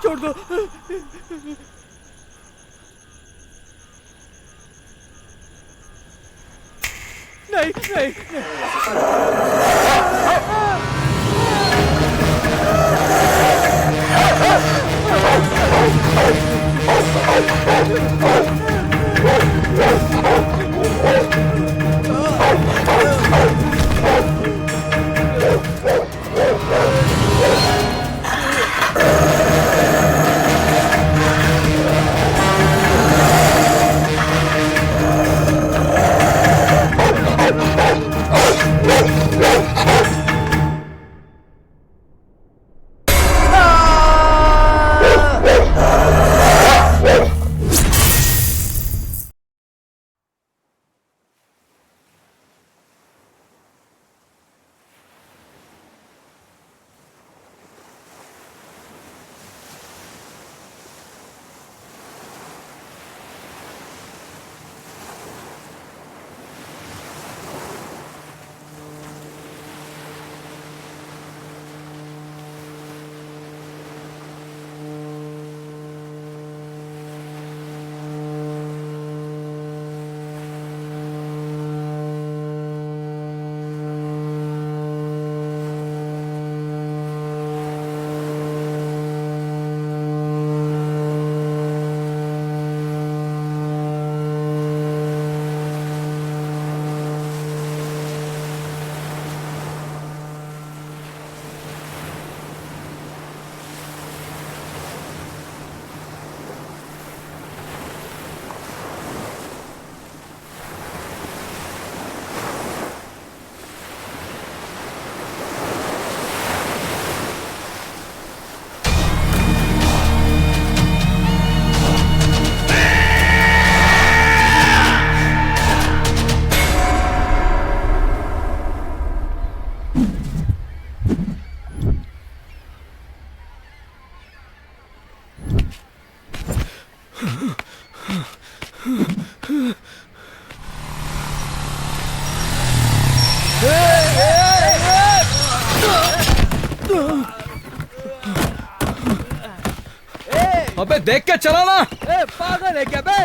छोड़ दो। नहीं नहीं, अबे देख के चलाना। ए पागल है क्या बे?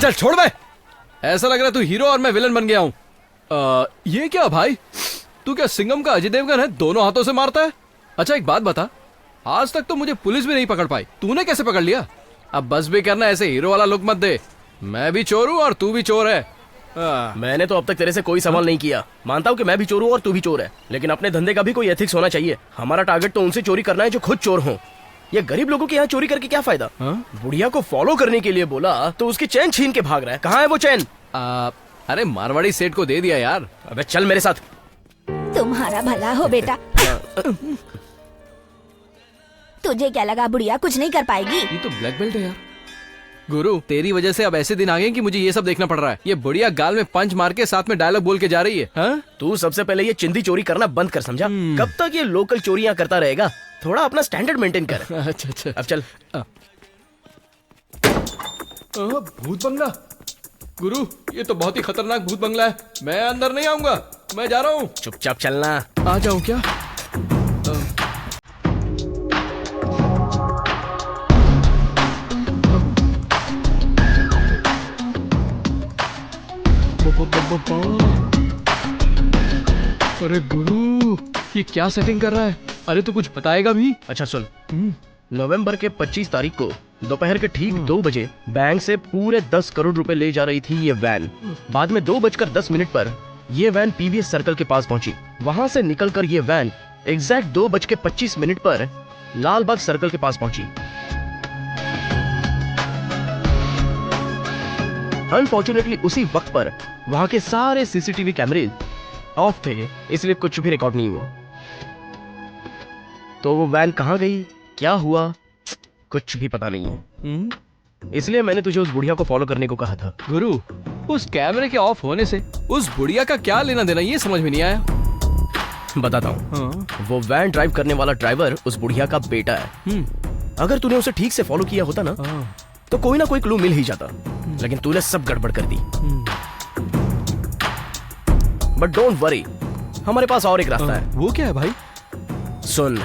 चल छोड़ बे। ऐसा लग रहा है तू हीरो और मैं विलन बन गया हूँ। ये क्या भाई, तू क्या सिंघम का अजय देवगन है, दोनों हाथों से मारता है? अच्छा एक बात बता, आज तक तो मुझे पुलिस भी नहीं पकड़ पाई, तूने कैसे पकड़ लिया? अब बस भी करना, ऐसे हीरो वाला लुक मत दे। मैं भी चोर हूँ और तू भी चोर है। मैंने तो अब तक तेरे से कोई सवाल नहीं किया। मानता हूँ कि मैं भी चोर हूँ और तू भी चोर है, लेकिन अपने धंधे का भी कोई एथिक्स होना चाहिए। हमारा टारगेट तो उनसे चोरी करना है जो खुद चोर हों। ये गरीब लोगों के यहाँ चोरी करके क्या फायदा? बुढ़िया को फॉलो करने के लिए बोला तो उसकी चैन छीन के भाग रहा है। कहाँ है वो चैन? अरे मारवाड़ी सेठ को दे दिया यार। अबे चल मेरे साथ। तुम्हारा भला हो बेटा। तुझे क्या लगा बुढ़िया कुछ नहीं कर पाएगी? ये तो ब्लैक बेल्ट है यार। गुरु तेरी वजह से अब ऐसे दिन आ गए कि मुझे ये सब देखना पड़ रहा है। ये बुढ़िया गाल में पंच मार के साथ में डायलॉग बोल के जा रही है। हाँ? तू सबसे पहले ये चिंदी चोरी करना बंद कर, समझा? कब तक ये लोकल चोरियां करता रहेगा? थोड़ा अपना स्टैंडर्ड मेंटेन कर। अच्छा अच्छा, अब चल। भूत बंगला। गुरु ये तो बहुत ही खतरनाक भूत बंगला है, मैं अंदर नहीं आऊंगा, मैं जा रहा हूँ। चुपचाप चलना। आ जाऊँ क्या? अरे गुरु ये क्या सेटिंग कर रहा है? अरे तो कुछ बताएगा भी? अच्छा सुन, नवंबर के 25 तारीख को दोपहर के ठीक 2 बजे बैंक से पूरे 10 करोड़ रुपए ले जा रही थी ये वैन। बाद में 2:10 पर ये वैन पीवीएस सर्कल के पास पहुंची। वहां से निकलकर ये वैन एग्जैक्ट 2:25 पर लालबाग सर्कल के पास पहुंची। अनफॉर्चुनेटली उसी वक्त पर वहां के सारे सीसीटीवी कैमरे ऑफ थे, इसलिए कुछ भी रिकॉर्ड नहीं हुआ। तो वो वैन कहाँ गई, क्या हुआ, कुछ भी पता नहीं है। इसलिए मैंने तुझे उस बुढ़िया को फॉलो करने को कहा था। गुरु उस कैमरे के ऑफ होने से उस बुढ़िया का क्या लेना देना, ये समझ में नहीं आया। बताता हूँ। वो वैन ड्राइव करने वाला ड्राइवर उस बुढ़िया का बेटा है। अगर तूने उसे ठीक से फॉलो किया होता ना तो कोई ना कोई क्लू मिल ही जाता, लेकिन तूने सब गड़बड़ कर दी। बट डोंट वरी, हमारे पास और एक रास्ता है। वो क्या है भाई? सुन,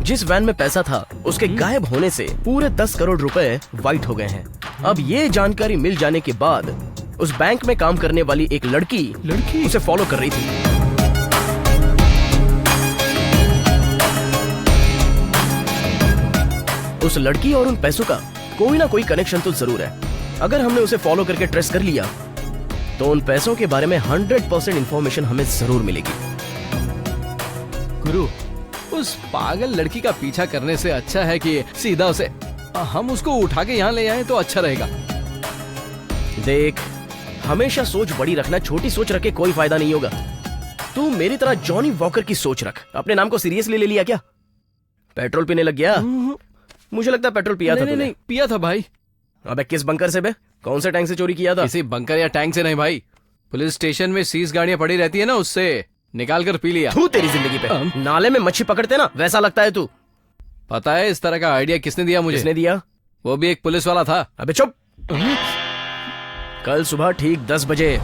जिस वैन में पैसा था उसके गायब होने से पूरे 10 करोड़ रुपए वाइट हो गए हैं। अब ये जानकारी मिल जाने के बाद उस बैंक में काम करने वाली एक लड़की उसे फॉलो कर रही थी। उस लड़की और उन पैसों का कोई ना कोई कनेक्शन तो जरूर है। अगर हमने उसे फॉलो करके ट्रेस कर लिया तो उन पैसों के बारे में 100% इंफॉर्मेशन हमें जरूर मिलेगी। गुरु उस पागल लड़की का पीछा करने से अच्छा है कि सीधा उसे हम उसको उठा के यहाँ ले आए तो अच्छा रहेगा। देख, हमेशा सोच बड़ी रखना, छोटी सोच रख के कोई फायदा नहीं होगा। तू मेरी तरह जॉनी वॉकर की सोच रख। अपने नाम को सीरियसली ले लिया क्या? पेट्रोल पीने लग गया? मुझे लगता है पेट्रोल पिया था। नहीं पिया था भाई। अबे किस बंकर से बे? कौन से टैंक से चोरी किया था? किसी बंकर या टैंक से नहीं भाई, पुलिस स्टेशन में 30 गाड़ियां पड़ी रहती है ना, उससे निकाल कर पी लिया। तू तेरी जिंदगी पे नाले में मच्छी पकड़ते ना, वैसा लगता है तू। पता है इस तरह का आइडिया किसने दिया मुझे? किसने दिया? वो भी एक पुलिस वाला था। अबे चुप। कल सुबह ठीक 10 बजे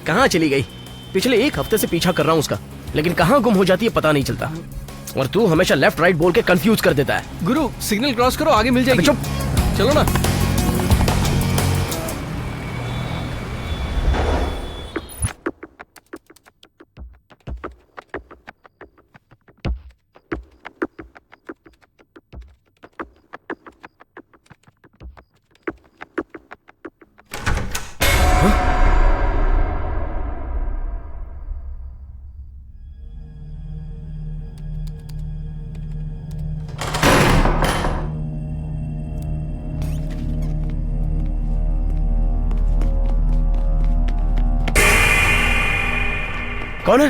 कहाँ चली गई? पिछले 1 हफ्ते से पीछा कर रहा हूँ उसका, लेकिन कहाँ गुम हो जाती है पता नहीं चलता। और तू हमेशा लेफ्ट राइट बोल के कंफ्यूज कर देता है। गुरु सिग्नल क्रॉस करो, आगे मिल जाएगी। चुप, चलो ना। कौन है?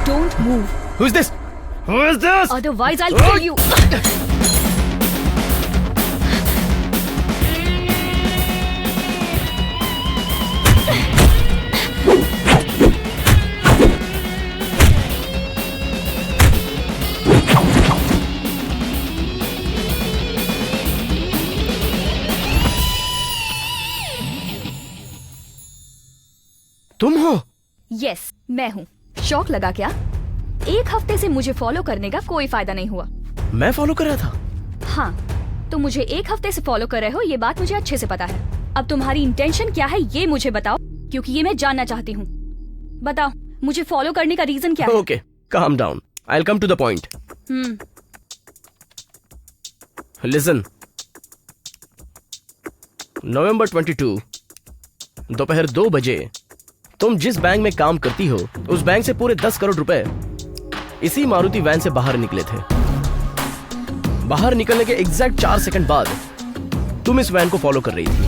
Don't move. Who is this? Who is this? Otherwise, I'll kill you. तुम हो? Yes, मैं हूँ. शौक लगा क्या? एक हफ्ते से मुझे फॉलो करने का कोई फायदा नहीं हुआ. मैं फॉलो कर रहा था. हाँ, तुम मुझे एक हफ्ते से फॉलो कर रहे हो, ये बात मुझे अच्छे से पता है. अब तुम्हारी इंटेंशन क्या है ये मुझे बताओ, क्योंकि ये मैं जानना चाहती हूँ. बताओ, मुझे फॉलो करने का रीजन क्या है? Okay, calm down. I'll come to the point. Listen. November 22, दोपहर 2 बजे तुम जिस बैंक में काम करती हो उस बैंक से पूरे 10 करोड़ रुपए इसी मारुति वैन से बाहर निकले थे. बाहर निकलने के एग्जैक्ट 4 सेकंड बाद तुम इस वैन को फॉलो कर रही थी.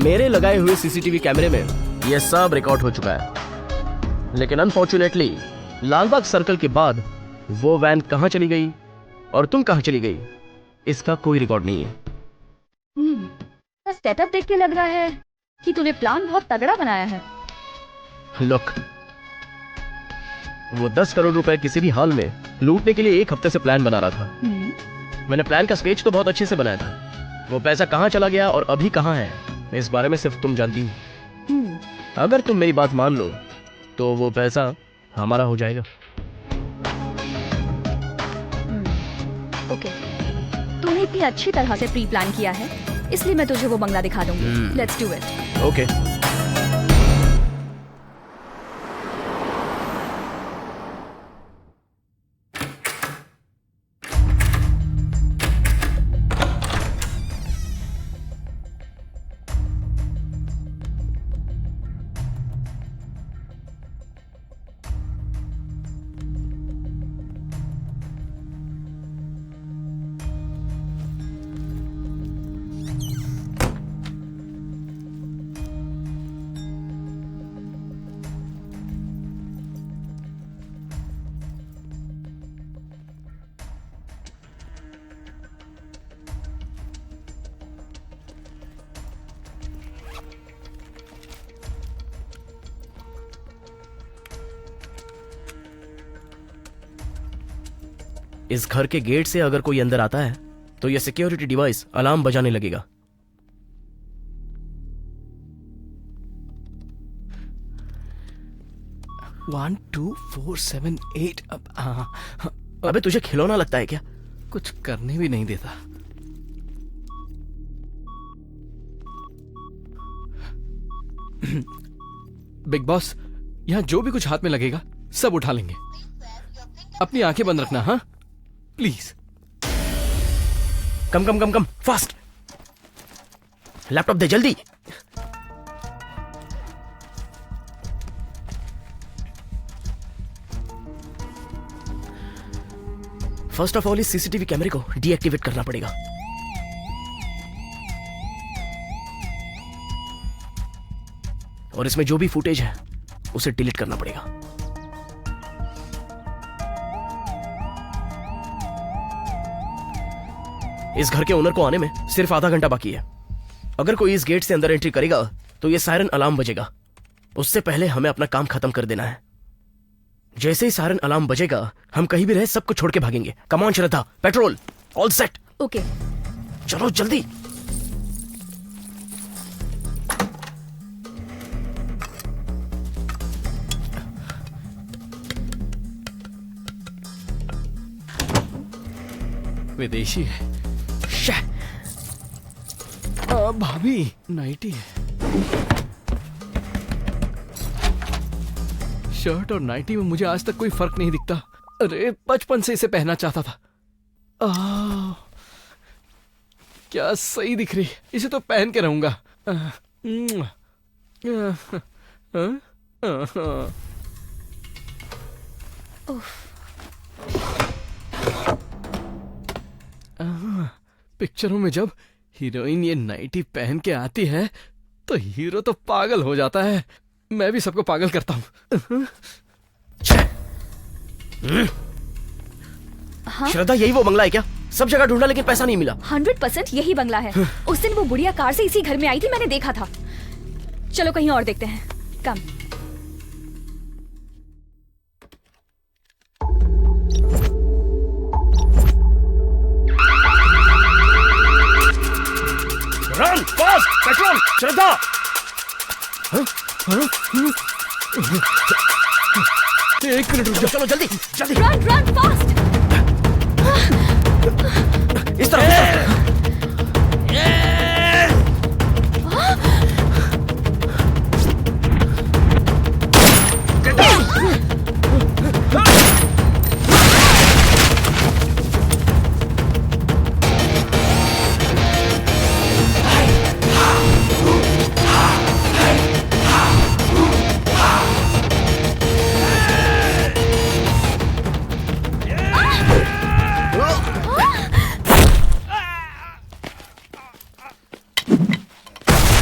मेरे लगाए हुए सीसीटीवी कैमरे में यह सब रिकॉर्ड हो चुका है. लेकिन अनफॉर्चुनेटली लालबाग सर्कल के बाद वो वैन कहां चली गई और तुम कहां चली गई इसका कोई रिकॉर्ड नहीं है. सेटअप देख के लग रहा है कि तूने प्लान बहुत तगड़ा बनाया है. लुक, वो 10 करोड़ रुपए किसी भी हाल में लूटने के लिए एक हफ्ते से प्लान बना रहा था. मैंने प्लान का स्केच तो बहुत अच्छे से बनाया था. वो पैसा कहां चला गया और अभी कहां है इस बारे में सिर्फ तुम जानती हो. अगर तुम मेरी बात मान लो तो वो पैसा हमारा हो जाएगा. ओके, तूने इतनी अच्छी तरह से प्री प्लान किया है, इसलिए मैं तुझे वो बंगला दिखा दूंगी. Let's do it. ओके. इस घर के गेट से अगर कोई अंदर आता है तो यह सिक्योरिटी डिवाइस अलार्म बजाने लगेगा. One two four seven eight. अबे तुझे खिलौना लगता है क्या? कुछ करने भी नहीं देता. बिग बॉस, यहाँ जो भी कुछ हाथ में लगेगा सब उठा लेंगे. अपनी आंखें बंद रखना. हाँ please. Come come come come fast. Laptop दे जल्दी. फर्स्ट ऑफ ऑल इस सीसीटीवी कैमरे को डीएक्टिवेट करना पड़ेगा. और इसमें जो भी फुटेज है उसे डिलीट करना पड़ेगा. इस घर के ओनर को आने में सिर्फ आधा घंटा बाकी है. अगर कोई इस गेट से अंदर एंट्री करेगा तो ये सायरन अलार्म बजेगा. उससे पहले हमें अपना काम खत्म कर देना है. जैसे ही सायरन अलार्म बजेगा हम कहीं भी रहे सबको छोड़ के भागेंगे. Come on Shraddha, petrol, all set. Okay, चलो जल्दी. विदेशी है. भाभी नाइटी है. शर्ट और नाइटी में मुझे आज तक कोई फर्क नहीं दिखता. अरे बचपन से इसे पहनना चाहता था. क्या सही दिख रही. इसे तो पहन के रहूंगा. पिक्चरों में जब हीरोइन ये नाइटी पहन के आती है तो हीरो तो पागल हो जाता है. मैं भी सबको पागल करता हूँ। श्रद्धा, यही वो बंगला है क्या? सब जगह ढूंढा लेकिन पैसा नहीं मिला। 100% यही बंगला है। उस दिन वो बुढ़िया कार से इसी घर में आई थी, मैंने देखा था। चलो कहीं और देखते हैं। कम। रन फास्ट, पेट्रोल, श्रद्धा। एक मिनट रुक जा। चलो जल्दी जल्दी। Run run fast. इस तरफ।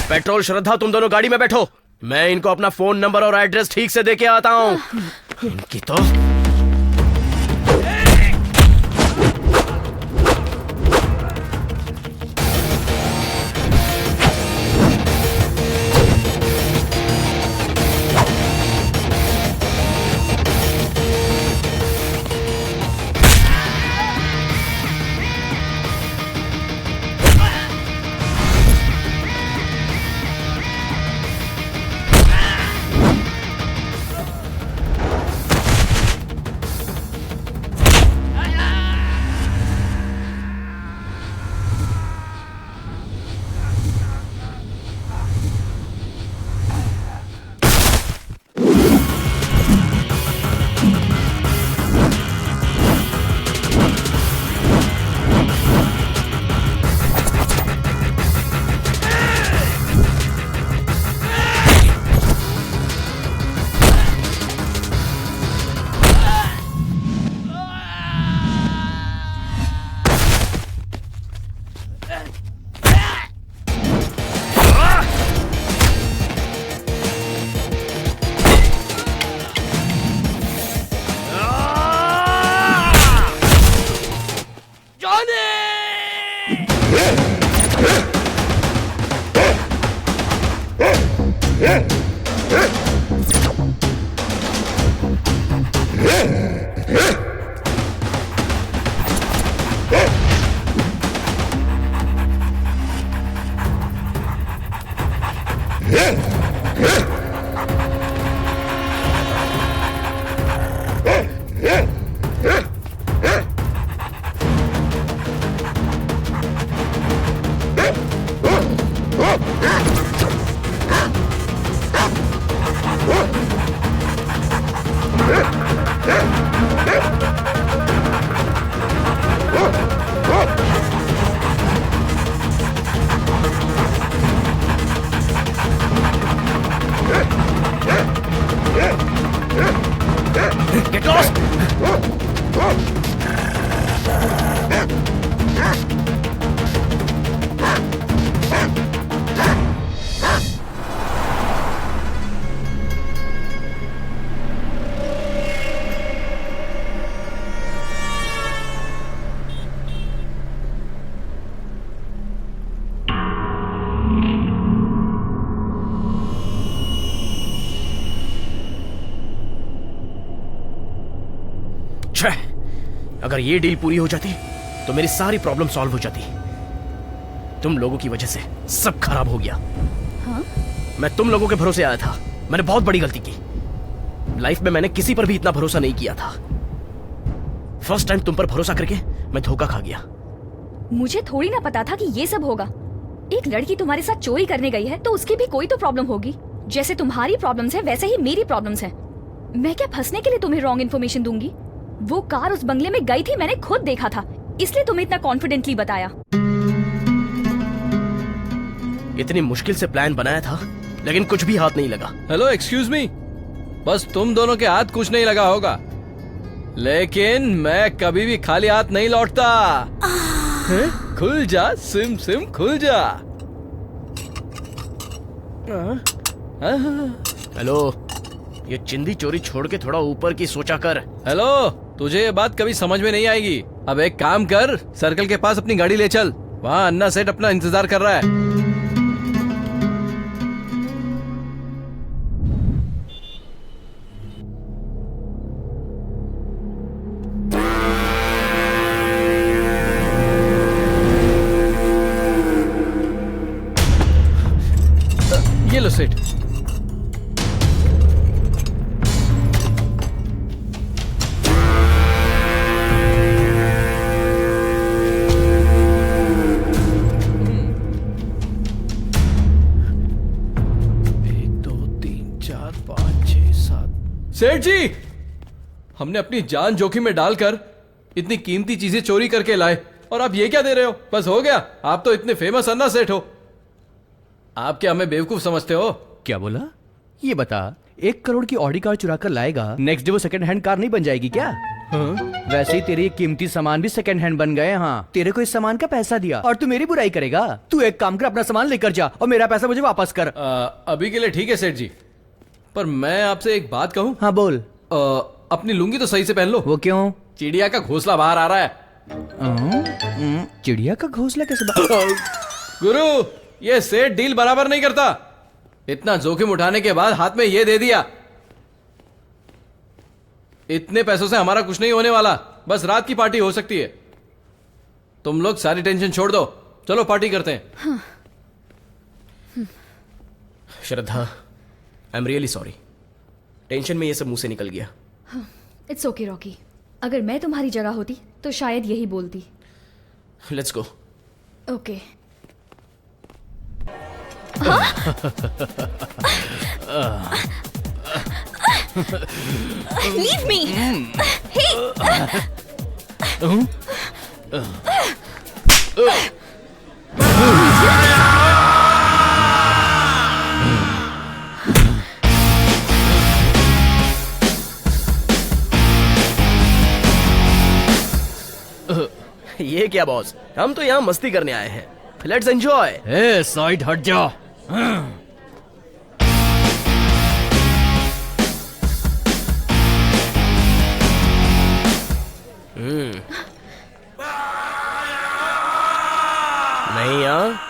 पेट्रोल, श्रद्धा, तुम दोनों गाड़ी में बैठो। मैं इनको अपना फोन नंबर और एड्रेस ठीक से देके आता हूँ। इनकी तो Get lost! अगर ये डील पूरी हो जाती तो मेरी सारी प्रॉब्लम सॉल्व हो जाती। तुम लोगों की वजह से सब खराब हो गया। हाँ? मैं तुम लोगों के भरोसे आया था। मैंने बहुत बड़ी गलती की। लाइफ में मैंने किसी पर भी इतना भरोसा नहीं किया था। फर्स्ट टाइम तुम पर भरोसा करके मैं धोखा खा गया। मुझे थोड़ी ना पता था कि ये सब होगा। एक लड़की तुम्हारे साथ चोरी करने गई है तो उसकी भी कोई तो प्रॉब्लम होगी। जैसे तुम्हारी प्रॉब्लम्स है वैसे ही मेरी प्रॉब्लम्स है। मैं क्या फंसने के लिए तुम्हें रॉन्ग इन्फॉर्मेशन दूंगी? वो कार उस बंगले में गई थी, मैंने खुद देखा था, इसलिए तुम्हें इतना कॉन्फिडेंटली बताया। इतनी मुश्किल से प्लान बनाया था लेकिन कुछ भी हाथ नहीं लगा। Hello, excuse me. बस तुम दोनों के हाथ कुछ नहीं लगा होगा, लेकिन मैं कभी भी खाली हाथ नहीं लौटता। खुल जा सिम सिम, खुल जा। हेलो, ये चिंदी चोरी छोड़ के थोड़ा ऊपर की सोचा कर। हेलो, तुझे ये बात कभी समझ में नहीं आएगी। अब एक काम कर, सर्कल के पास अपनी गाड़ी ले चल, वहाँ अन्ना सेठ अपना इंतजार कर रहा है। ये लो सेठ। सेठ जी, हमने अपनी जान जोखिम में डालकर इतनी कीमती चीजें चोरी करके लाए और आप ये क्या दे रहे हो? बस हो गया, आप तो इतने फेमस अन्ना सेठ हो। आप क्या हमें बेवकूफ समझते हो? क्या बोला? ये बता, 1 करोड़ की ऑडी कार चुरा कर लाएगा, नेक्स्ट डे वो सेकंड हैंड कार नहीं बन जाएगी क्या? हाँ? वैसे ही तेरे ये कीमती सामान भी सेकंड हैंड बन गए। हाँ, तेरे को इस सामान का पैसा दिया और तू मेरी बुराई करेगा? तू एक काम कर, अपना सामान लेकर जा और मेरा पैसा मुझे वापस कर। अभी के लिए ठीक है सेठ जी, पर मैं आपसे एक बात कहूँ? हाँ बोल। अपनी लुंगी तो सही से पहन लो। वो क्यों? चिड़िया का घोंसला बाहर आ रहा है। चिड़िया का घोंसला कैसे गुरु, ये सेठ डील बराबर नहीं करता। इतना जोखिम उठाने के बाद हाथ में ये दे दिया। इतने पैसों से हमारा कुछ नहीं होने वाला, बस रात की पार्टी हो सकती है। तुम लोग सारी टेंशन छोड़ दो, चलो पार्टी करते हैं। Shraddha, I am really sorry, tension में ये सब मुंह से निकल गया। इट्स ओके रॉकी, अगर मैं तुम्हारी जगह होती तो शायद यही बोलती। Let's go. Okay. Leave me. ये क्या बॉस, हम तो यहाँ मस्ती करने आए हैं। Let's enjoy. ए, साइड हट जा। नहीं यहाँ।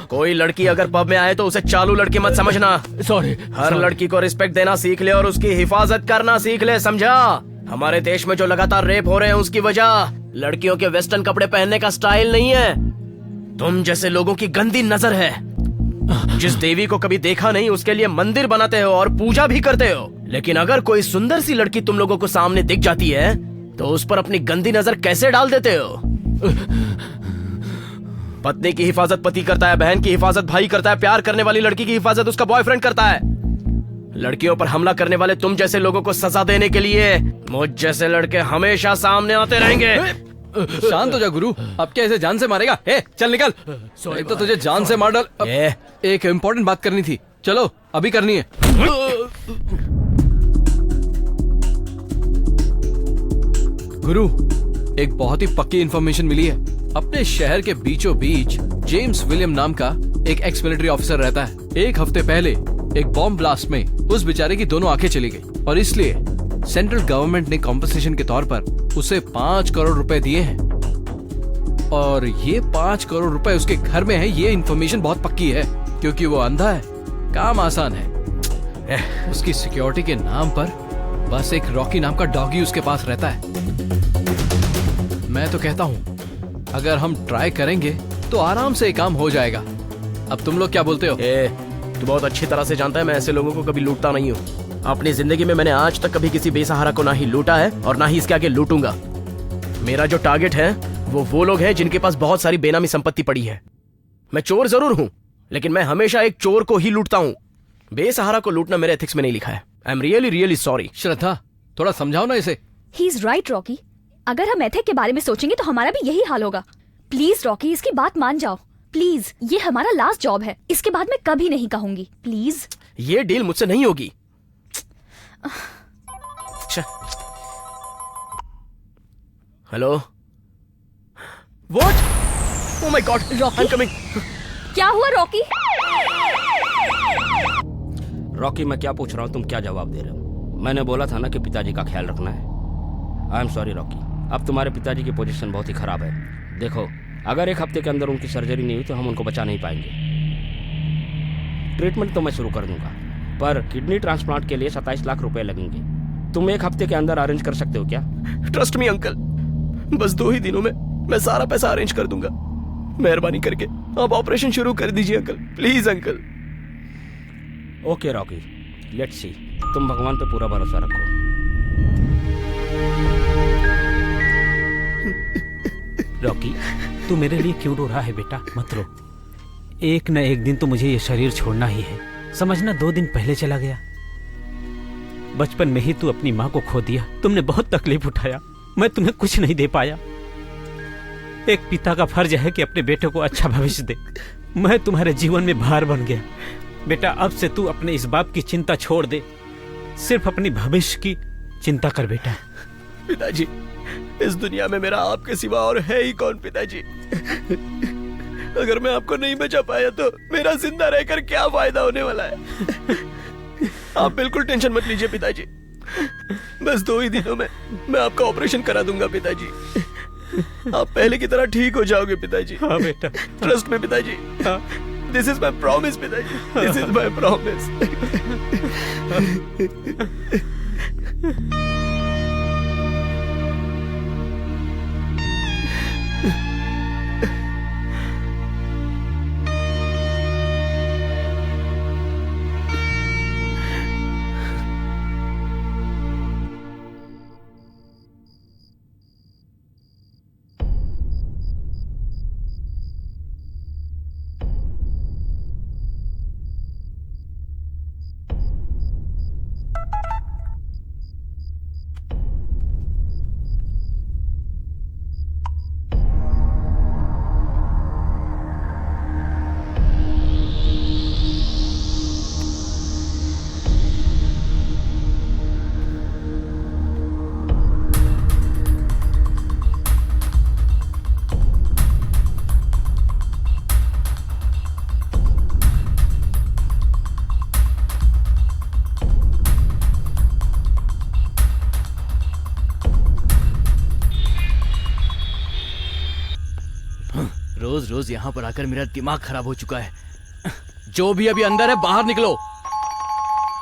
कोई लड़की अगर पब में आए तो उसे चालू लड़की मत समझना। सॉरी। हर लड़की को रिस्पेक्ट देना सीख ले और उसकी हिफाजत करना सीख ले, समझा? हमारे देश में जो लगातार रेप हो रहे हैं उसकी वजह लड़कियों के वेस्टर्न कपड़े पहनने का स्टाइल नहीं है, तुम जैसे लोगों की गंदी नजर है। जिस देवी को कभी देखा नहीं उसके लिए मंदिर बनाते हो और पूजा भी करते हो, लेकिन अगर कोई सुंदर सी लड़की तुम लोगों को सामने दिख जाती है तो उस पर अपनी गंदी नजर कैसे डाल देते हो? पत्नी की हिफाजत पति करता है, बहन की हिफाजत भाई करता है, प्यार करने वाली लड़की की हिफाजत उसका बॉयफ्रेंड करता है। लड़कियों पर हमला करने वाले तुम जैसे लोगों को सजा देने के लिए मुझ जैसे लड़के हमेशा सामने आते रहेंगे। शांत हो जा गुरु, अब क्या इसे जान से मारेगा? चल निकल, एक तो तुझे जान से मार डाल। एक इम्पोर्टेंट बात करनी थी, चलो अभी करनी है। गुरु, एक बहुत ही पक्की इंफॉर्मेशन मिली है। अपने शहर के बीचों बीच जेम्स विलियम नाम का एक एक्स मिलिट्री ऑफिसर रहता है। एक हफ्ते पहले एक बॉम्ब ब्लास्ट में उस बेचारे की दोनों आंखें चली गई और इसलिए सेंट्रल गवर्नमेंट ने कॉम्पनसेशन के तौर पर उसे 5 करोड़ रुपए दिए हैं। और ये 5 करोड़ रुपए उसके घर में है। ये इंफॉर्मेशन बहुत पक्की है क्योंकि वो अंधा है। काम आसान है, उसकी सिक्योरिटी के नाम पर बस एक रॉकी नाम का डॉगी उसके पास रहता है। मैं तो कहता हूँ अगर हम ट्राई करेंगे तो आराम से ये काम हो जाएगा। अब तुम लोग क्या बोलते हो? तू बहुत अच्छी तरह से जानता है मैं ऐसे लोगों को कभी लूटता नहीं हूँ। अपनी जिंदगी में मैंने आज तक कभी किसी बेसहारा को ना ही लूटा है और ना ही इसके आगे लूटूंगा। मेरा जो टारगेट है वो लोग हैं जिनके पास बहुत सारी बेनामी संपत्ति पड़ी है। मैं चोर जरूर हूँ लेकिन मैं हमेशा एक चोर को ही लूटता हूँ। बेसहारा को लूटना मेरे एथिक्स में नहीं लिखा है। I am really sorry. Shraddha, थोड़ा समझाओ ना इसे। ही इज राइट रॉकी, अगर हम एथिक के बारे में सोचेंगे तो हमारा भी यही हाल होगा। प्लीज रॉकी, इसकी बात मान जाओ प्लीज। ये हमारा लास्ट जॉब है, इसके बाद मैं कभी नहीं कहूंगी। प्लीज, ये डील मुझसे नहीं होगी। Hello, what? Oh my God, I am coming. क्या हुआ रॉकी? रॉकी, मैं क्या पूछ रहा हूँ, तुम क्या जवाब दे रहे हो? मैंने बोला था ना कि पिताजी का ख्याल रखना है। आई एम सॉरी रॉकी, अब तुम्हारे पिताजी की पोजीशन बहुत ही खराब है। देखो, अगर 1 हफ्ते के अंदर उनकी सर्जरी नहीं हुई तो हम उनको बचा नहीं पाएंगे। ट्रीटमेंट तो मैं शुरू कर दूंगा, पर किडनी ट्रांसप्लांट के लिए 27 लाख रुपए लगेंगे। तुम 1 हफ्ते के अंदर अरेंज कर सकते हो क्या? ट्रस्ट मी अंकल, बस 2 ही दिनों में मैं सारा पैसा अरेंज कर दूंगा। मेहरबानी करके आप ऑपरेशन शुरू कर दीजिए uncle, please uncle. Okay Rocky, let's see. तुम भगवान पे पूरा भरोसा रखो। रॉकी, तू मेरे लिए क्यों रो रहा है बेटा? मत रो। एक न एक दिन तो मुझे ये शरीर छोड़ना ही है। समझना 2 दिन पहले चला गया। बचपन में ही तू अपनी माँ को खो दिया। तुमने बहुत तकलीफ उठाया, मैं तुम्हें कुछ नहीं दे पाया। एक पिता का फर्ज है कि अपने बेटे को अच्छा भविष्य दे। मैं तुम्हारे जीवन में भार बन गया। बेटा, अब से तू अपने इस बाप की चिंता छोड़ दे, सिर्फ अपनी भविष्य की चिंता कर बेटा। पिताजी, इस दुनिया में मेरा आपके सिवा और है ही कौन पिताजी? अगर मैं आपको नहीं बचा पाया तो मेरा जिंदा रहकर क्या फायदा होने वाला है? आप बिल्कुल टेंशन मत लीजिए पिताजी, बस 2 ही दिनों में मैं आपका ऑपरेशन करा दूंगा पिताजी। आप पहले की तरह ठीक हो जाओगे पिताजी। हाँ बेटा, ट्रस्ट में पिताजी। हाँ। दिस इज माई प्रॉमिस पिताजी, दिस इज माई प्रॉमिस। रोज रोज यहाँ पर आकर मेरा दिमाग खराब हो चुका है। जो भी अभी अंदर है बाहर निकलो।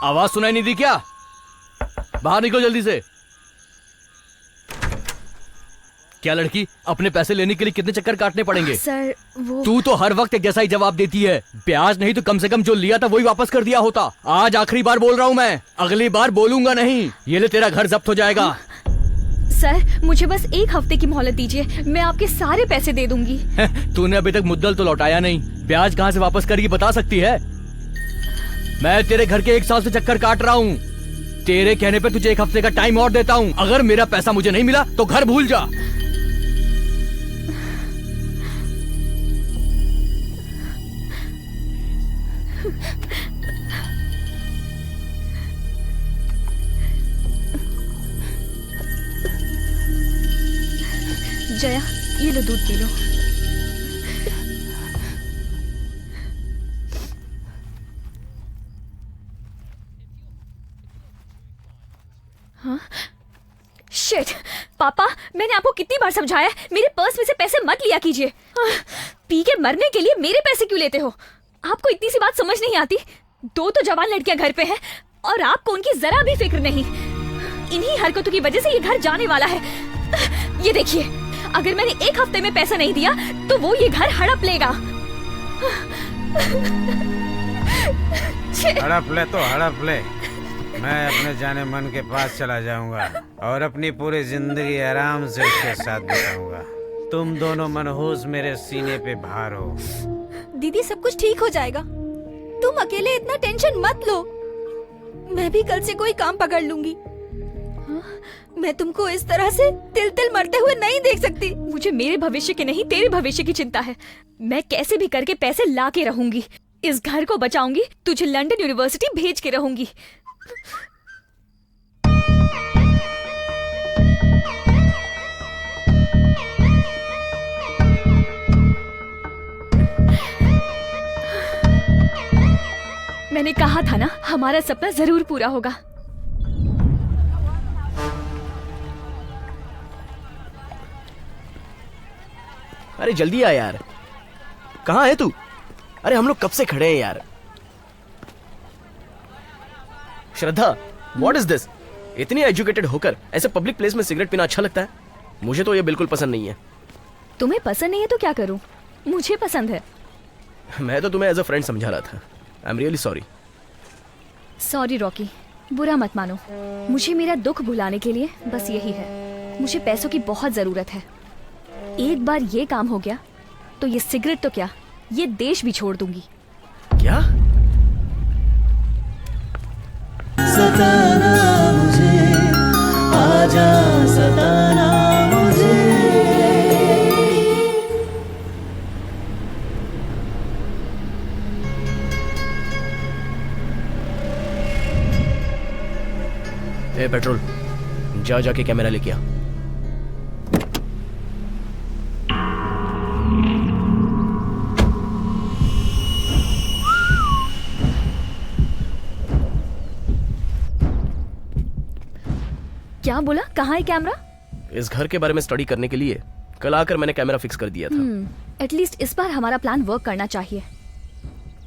आवाज सुनाई नहीं दी क्या? बाहर निकलो जल्दी से। क्या लड़की, अपने पैसे लेने के लिए कितने चक्कर काटने पड़ेंगे? सर वो तू तो हर वक्त एक जैसा ही जवाब देती है। ब्याज नहीं तो कम से कम जो लिया था वही वापस कर दिया होता। आज आखिरी बार बोल रहा हूँ मैं, अगली बार बोलूंगा नहीं। ये ले, तेरा घर जब्त हो जाएगा। सर मुझे बस 1 हफ्ते की मोहलत दीजिए, मैं आपके सारे पैसे दे दूंगी। तूने अभी तक मुद्दल तो लौटाया नहीं, ब्याज कहाँ से वापस करेगी बता सकती है? मैं तेरे घर के 1 साल से चक्कर काट रहा हूँ। तेरे कहने पे तुझे 1 हफ्ते का टाइम और देता हूँ। अगर मेरा पैसा मुझे नहीं मिला तो घर भूल जा। जया ये लो दूध पी लो। हाँ शिट, पापा मैंने आपको कितनी बार समझाया है, मेरे पर्स में से पैसे मत लिया कीजिए। पी के मरने के लिए मेरे पैसे क्यों लेते हो? आपको इतनी सी बात समझ नहीं आती? 2 तो जवान लड़कियां घर पे हैं और आपको उनकी जरा भी फिक्र नहीं। इन्हीं हरकतों की वजह से ये घर जाने वाला है। ये देखिए, अगर मैंने 1 हफ्ते में पैसा नहीं दिया तो वो ये घर हड़प लेगा। हड़प ले तो हड़प ले, मैं अपने जाने मन के पास चला जाऊंगा और अपनी पूरी जिंदगी आराम से उसके साथ बिताऊंगा। तुम दोनों मनहूस मेरे सीने पे भार हो। दीदी सब कुछ ठीक हो जाएगा, तुम अकेले इतना टेंशन मत लो। मैं भी कल से कोई काम पकड़ लूंगी। मैं तुमको इस तरह से तिल तिल मरते हुए नहीं देख सकती। मुझे मेरे भविष्य की नहीं तेरे भविष्य की चिंता है। मैं कैसे भी करके पैसे ला के रहूंगी, इस घर को बचाऊंगी, तुझे लंदन यूनिवर्सिटी भेज के रहूंगी। मैंने कहा था ना, हमारा सपना जरूर पूरा होगा। अरे जल्दी आ यार, कहाँ है तू? अरे हम लोग कब से खड़े हैं यार। श्रद्धा, व्हाट इज दिस? इतनी एजुकेटेड होकर ऐसे पब्लिक प्लेस में सिगरेट पीना अच्छा लगता है? मुझे तो ये बिल्कुल पसंद नहीं है। तुम्हें पसंद नहीं है तो क्या करूं? मुझे पसंद है। मैं तो तुम्हें एज अ फ्रेंड समझा रहा था। आई am really sorry. Sorry Rocky, बुरा मत मानो। मुझे मेरा दुख भुलाने के लिए बस यही है। मुझे पैसों की बहुत जरूरत है। एक बार ये काम हो गया तो ये सिगरेट तो क्या, ये देश भी छोड़ दूंगी। क्या? सताना मुझे, आजा सताना मुझे। ए पेट्रोल, जाके कैमरा लेके आ। क्या बोला? कहाँ है कैमरा? इस घर के बारे में स्टडी करने के लिए कल आकर मैंने कैमरा फिक्स कर दिया था। एटलीस्ट इस बार हमारा प्लान वर्क करना चाहिए।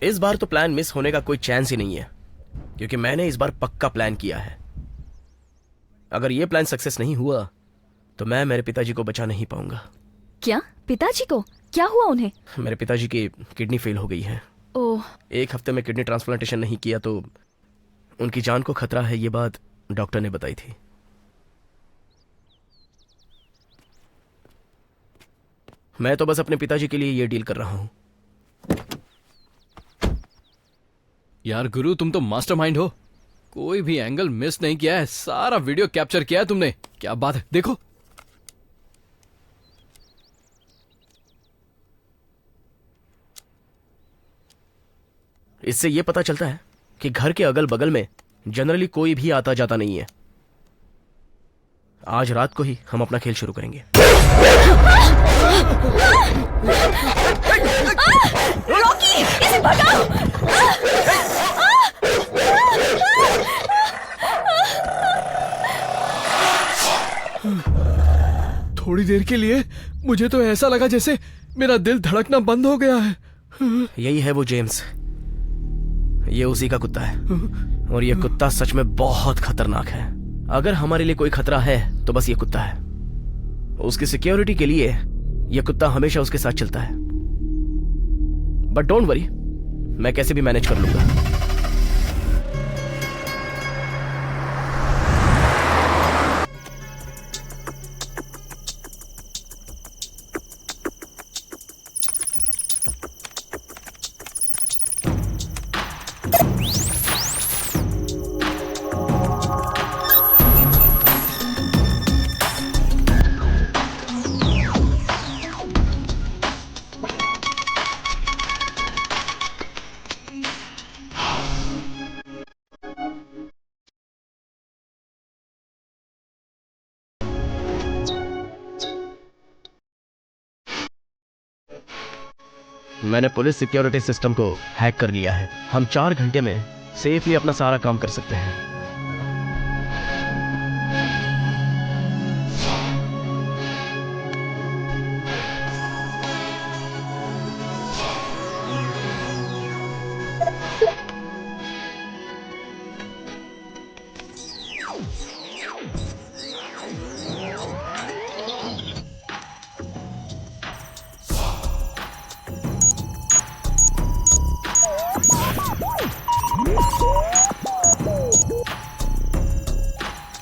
इस बार तो प्लान मिस होने का कोई चांस ही नहीं है, क्योंकि मैंने इस बार पक्का प्लान किया है। अगर ये प्लान सक्सेस नहीं हुआ तो मैं मेरे पिताजी को बचा नहीं पाऊंगा। क्या? पिताजी को क्या हुआ? उन्हें? मेरे पिताजी की किडनी फेल हो गई है। ओह। 1 हफ्ते में किडनी ट्रांसप्लांटेशन नहीं किया तो उनकी जान को खतरा है, ये बात डॉक्टर ने बताई थी। मैं तो बस अपने पिताजी के लिए ये डील कर रहा हूं। यार गुरु, तुम तो मास्टरमाइंड हो। कोई भी एंगल मिस नहीं किया है, सारा वीडियो कैप्चर किया है तुमने। क्या बात है, देखो। इससे यह पता चलता है कि घर के अगल बगल में जनरली कोई भी आता जाता नहीं है। आज रात को ही हम अपना खेल शुरू करेंगे। रॉकी, इसे भगाओ। थोड़ी देर के लिए मुझे तो ऐसा लगा जैसे मेरा दिल धड़कना बंद हो गया है। यही है वो जेम्स, ये उसी का कुत्ता है। और ये कुत्ता सच में बहुत खतरनाक है। अगर हमारे लिए कोई खतरा है तो बस ये कुत्ता है। उसकी सिक्योरिटी के लिए ये कुत्ता हमेशा उसके साथ चलता है। बट डोंट वरी, मैं कैसे भी मैनेज कर लूंगा। मैंने पुलिस सिक्योरिटी सिस्टम को हैक कर लिया है। हम 4 घंटे में सेफली अपना सारा काम कर सकते हैं।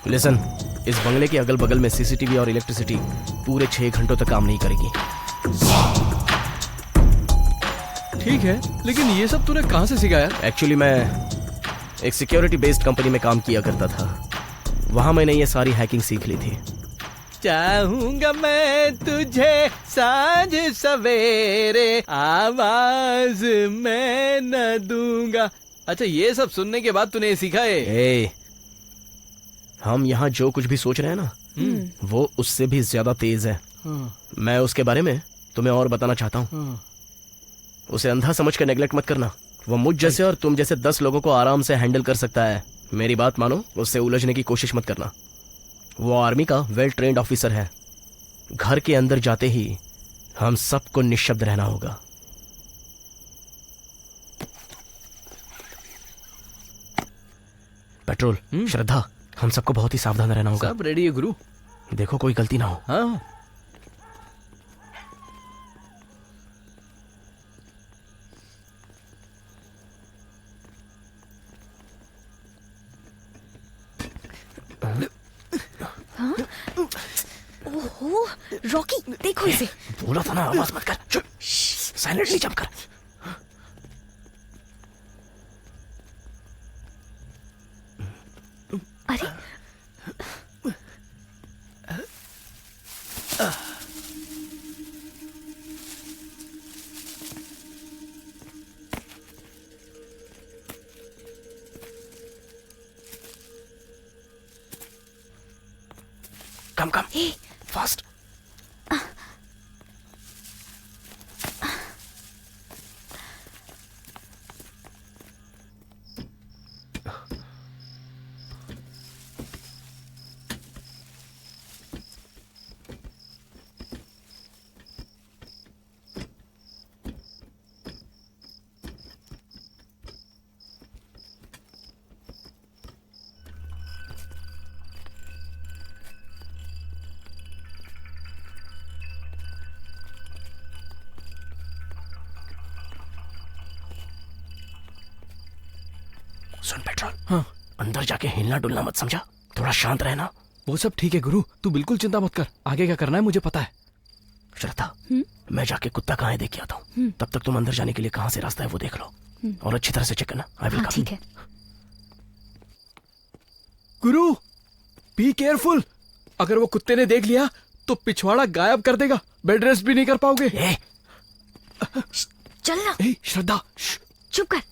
लिसन, इस बंगले के अगल बगल में सीसीटीवी और इलेक्ट्रिसिटी पूरे 6 घंटों तक काम नहीं करेगी। ठीक है, लेकिन ये सब तूने कहाँ से सीखा यार? एक्चुअली मैं एक सिक्योरिटी बेस्ड कंपनी में काम किया करता था। वहां मैंने ये सारी हैकिंग सीख ली थी। चाहूंगा मैं तुझे साँझ सवेरे, आवाज मैं न दूंगा। अच्छा, ये सब सुनने के बाद तूने ये सीखा है? ए, हम यहाँ जो कुछ भी सोच रहे हैं ना, वो उससे भी ज्यादा तेज है। मैं उसके बारे में तुम्हें और बताना चाहता हूँ। उसे अंधा समझ कर नेग्लेक्ट मत करना। वो मुझ जैसे और तुम जैसे 10 लोगों को आराम से हैंडल कर सकता है। मेरी बात मानो, उससे उलझने की कोशिश मत करना। वो आर्मी का वेल ट्रेन्ड ऑफिसर है। घर के अंदर जाते ही हम सबको निशब्द रहना होगा। पेट्रोल, श्रद्धा, हम सबको बहुत ही सावधान रहना होगा। सब रेडी है गुरु। देखो कोई गलती ना हो। हाँ, ओहो, रॉकी देखो इसे। बोला था ना आवाज मत कर। चुप, साइलेंटली जंप कर। अरे कम कम, फास्ट। सुन पेट्रोल, हाँ, अंदर जाके हिलना डुलना मत, समझा? थोड़ा शांत रहना। वो सब ठीक है गुरु, तू बिल्कुल चिंता मत कर। आगे क्या करना है मुझे पता है। श्रद्धा, मैं जाके कुत्ता कहाँ है देख के आता हूँ। तब तक तुम अंदर जाने के लिए कहाँ से रास्ता है वो देख लो, और अच्छी तरह से चेक करना। आई विल हाँ, कम। ठीक है। गुरु, बी केयरफुल। अगर वो कुत्ते ने देख लिया तो पिछवाड़ा गायब कर देगा। बेड रेस्ट भी नहीं कर पाओगे। चल ना। श्रद्धा, चुप कर।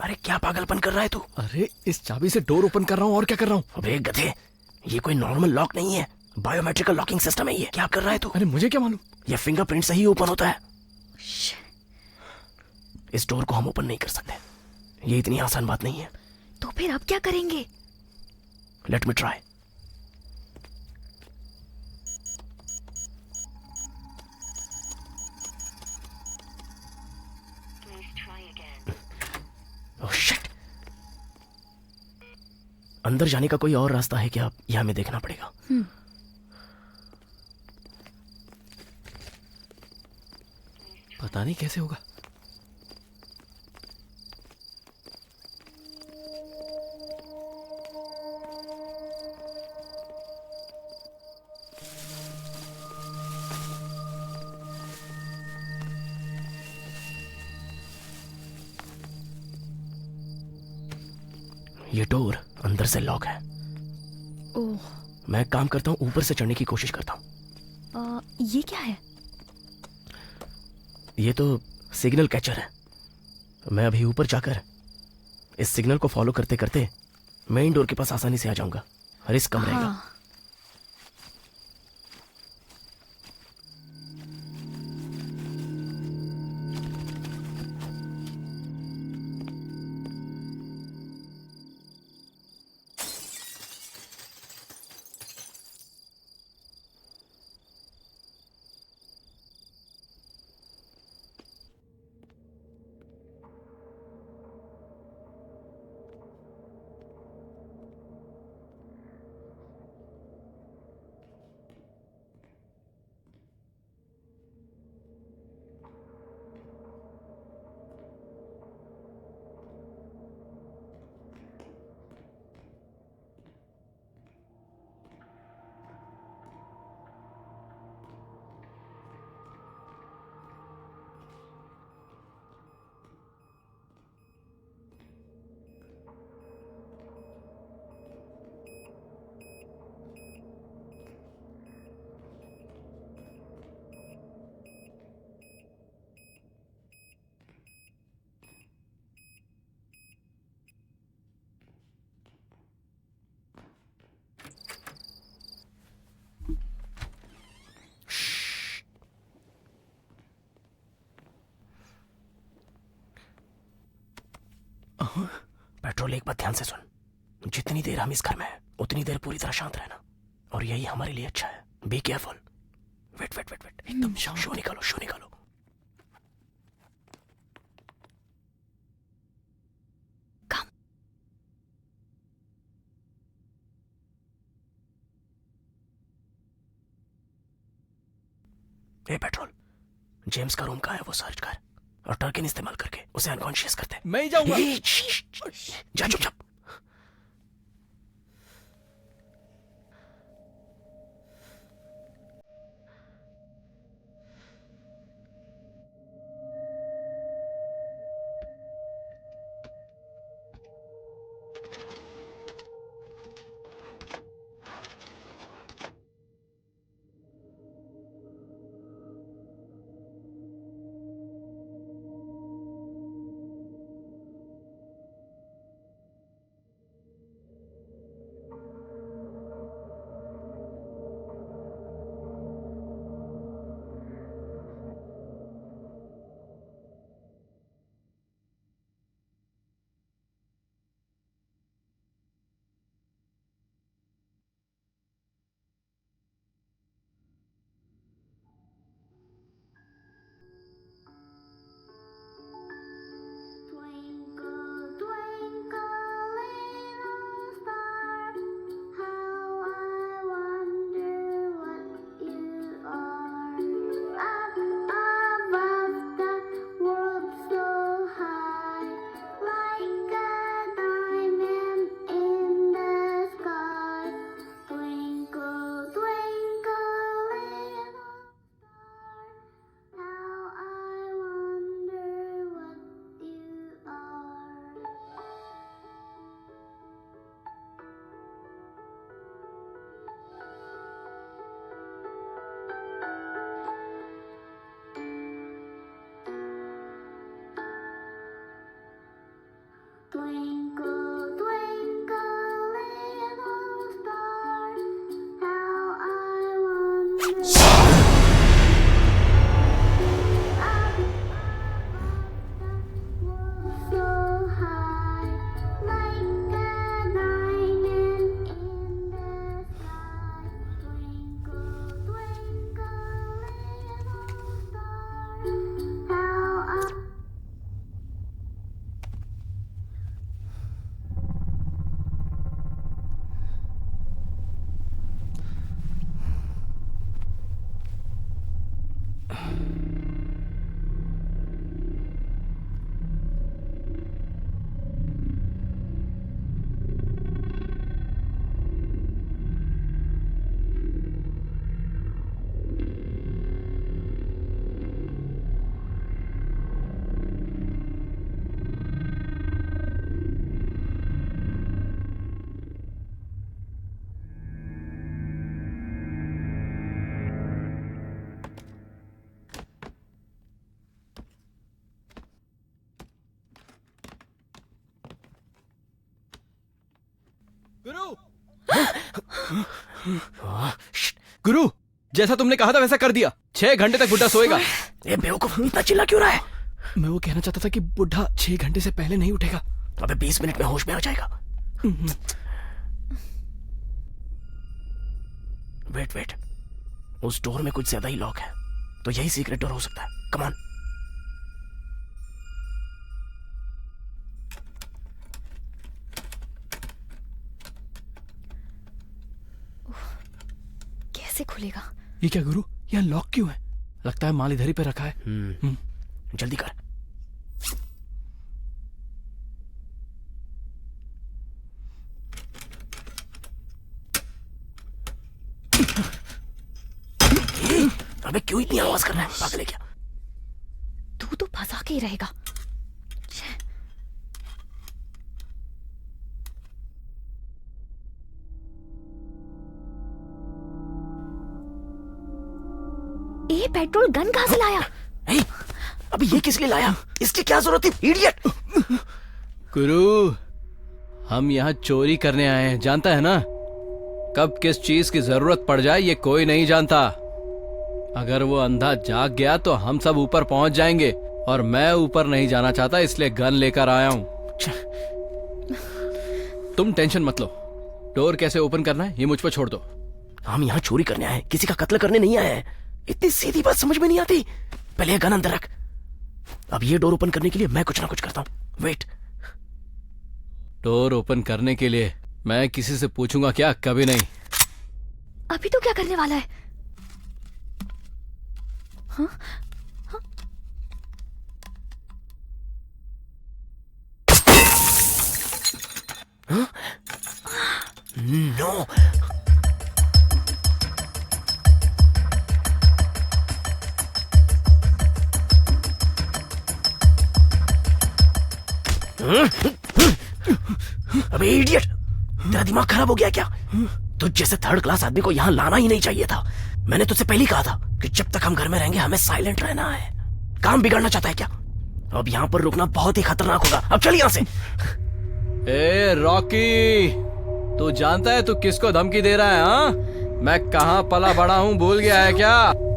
अरे क्या पागलपन कर रहा है तू? अरे इस चाबी से डोर ओपन कर रहा हूँ और क्या कर रहा हूँ। अबे गधे, ये कोई नॉर्मल लॉक नहीं है, बायोमेट्रिकल लॉकिंग सिस्टम है ये। क्या कर रहा है तू? अरे मुझे क्या मालूम। ये फिंगरप्रिंट से ही ओपन होता है। इस डोर को हम ओपन नहीं कर सकते, ये इतनी आसान बात नहीं है। तो फिर अब क्या करेंगे? Let me try. Oh shit, अंदर जाने का कोई और रास्ता है क्या? यह हमें देखना पड़ेगा। पता नहीं कैसे होगा। ये डोर अंदर से लॉक है। ओह, मैं काम करता हूँ, ऊपर से चढ़ने की कोशिश करता हूँ। ये क्या है? ये तो सिग्नल कैचर है। मैं अभी ऊपर जाकर इस सिग्नल को फॉलो करते करते मेन डोर के पास आसानी से आ जाऊंगा। रिस्क कम रहेगा। हाँ। पेट्रोल, एक बात ध्यान से सुन। जितनी देर हम इस घर में हैं, उतनी देर पूरी तरह शांत रहना, और यही हमारे लिए अच्छा है। Be careful. Wait wait wait wait, एकदम शो निकालो, शो निकालो। ए पेट्रोल, जेम्स का रूम कहाँ है? वो सर्च कर और टर्किन इस्तेमाल करके उसे अनकॉन्शियस करते हैं। मैं ही जाऊंगा। जा चुपचाप। गुरु गुरु, जैसा तुमने कहा था वैसा कर दिया। 6 घंटे तक बुढ़ा सोएगा। ए बेवकूफ, इतना चिल्ला क्यों रहा है? मैं वो कहना चाहता था कि बुढ़ा 6 घंटे से पहले नहीं उठेगा। अबे 20 मिनट में होश में आ जाएगा। वेट, उस डोर में कुछ ज्यादा ही लॉक है, तो यही सीक्रेट डोर हो सकता है। Come on. कैसे खुलेगा? ये क्या गुरु, यहाँ लॉक क्यों है? लगता है माल इधर ही पे रखा है। जल्दी कर। अबे क्यों इतनी आवाज कर रहा है? पागल है क्या? तू तो फंसा के ही रहेगा। ये पेट्रोल गन कहां से लाया? अभी ये किस लिए लाया? इसकी क्या जरूरत थी, इडियट? गुरु, हम यहाँ चोरी करने आए हैं, जानता है ना? कब किस चीज की जरूरत पड़ जाए ये कोई नहीं जानता। अगर वो अंधा जाग गया तो हम सब ऊपर पहुंच जाएंगे, और मैं ऊपर नहीं जाना चाहता, इसलिए गन लेकर आया हूं। तुम टेंशन मत लो। डोर कैसे ओपन करना है ये मुझ पर छोड़ दो। हम यहाँ चोरी करने आए, किसी का कत्ल करने नहीं आए हैं। इतनी सीधी बात समझ में नहीं आती। पहले ये गन अंदर रख। अब ये डोर ओपन करने के लिए मैं कुछ ना कुछ करता हूँ। वेट। डोर ओपन करने के लिए मैं किसी से पूछूंगा क्या? कभी नहीं। अभी तो क्या करने वाला है? हाँ? नो। अबे इडियट, तेरा दिमाग खराब हो गया क्या? तुझ जैसे थर्ड क्लास आदमी को यहाँ लाना ही नहीं चाहिए था। मैंने तुझसे पहले ही कहा था कि जब तक हम घर में रहेंगे हमें साइलेंट रहना है। काम बिगाड़ना चाहता है क्या? अब यहाँ पर रुकना बहुत ही खतरनाक होगा। अब चल यहाँ से। ए रॉकी, तू जानता है तू किसको धमकी दे रहा है? हाँ, मैं कहाँ पला बड़ा हूँ भूल गया है क्या?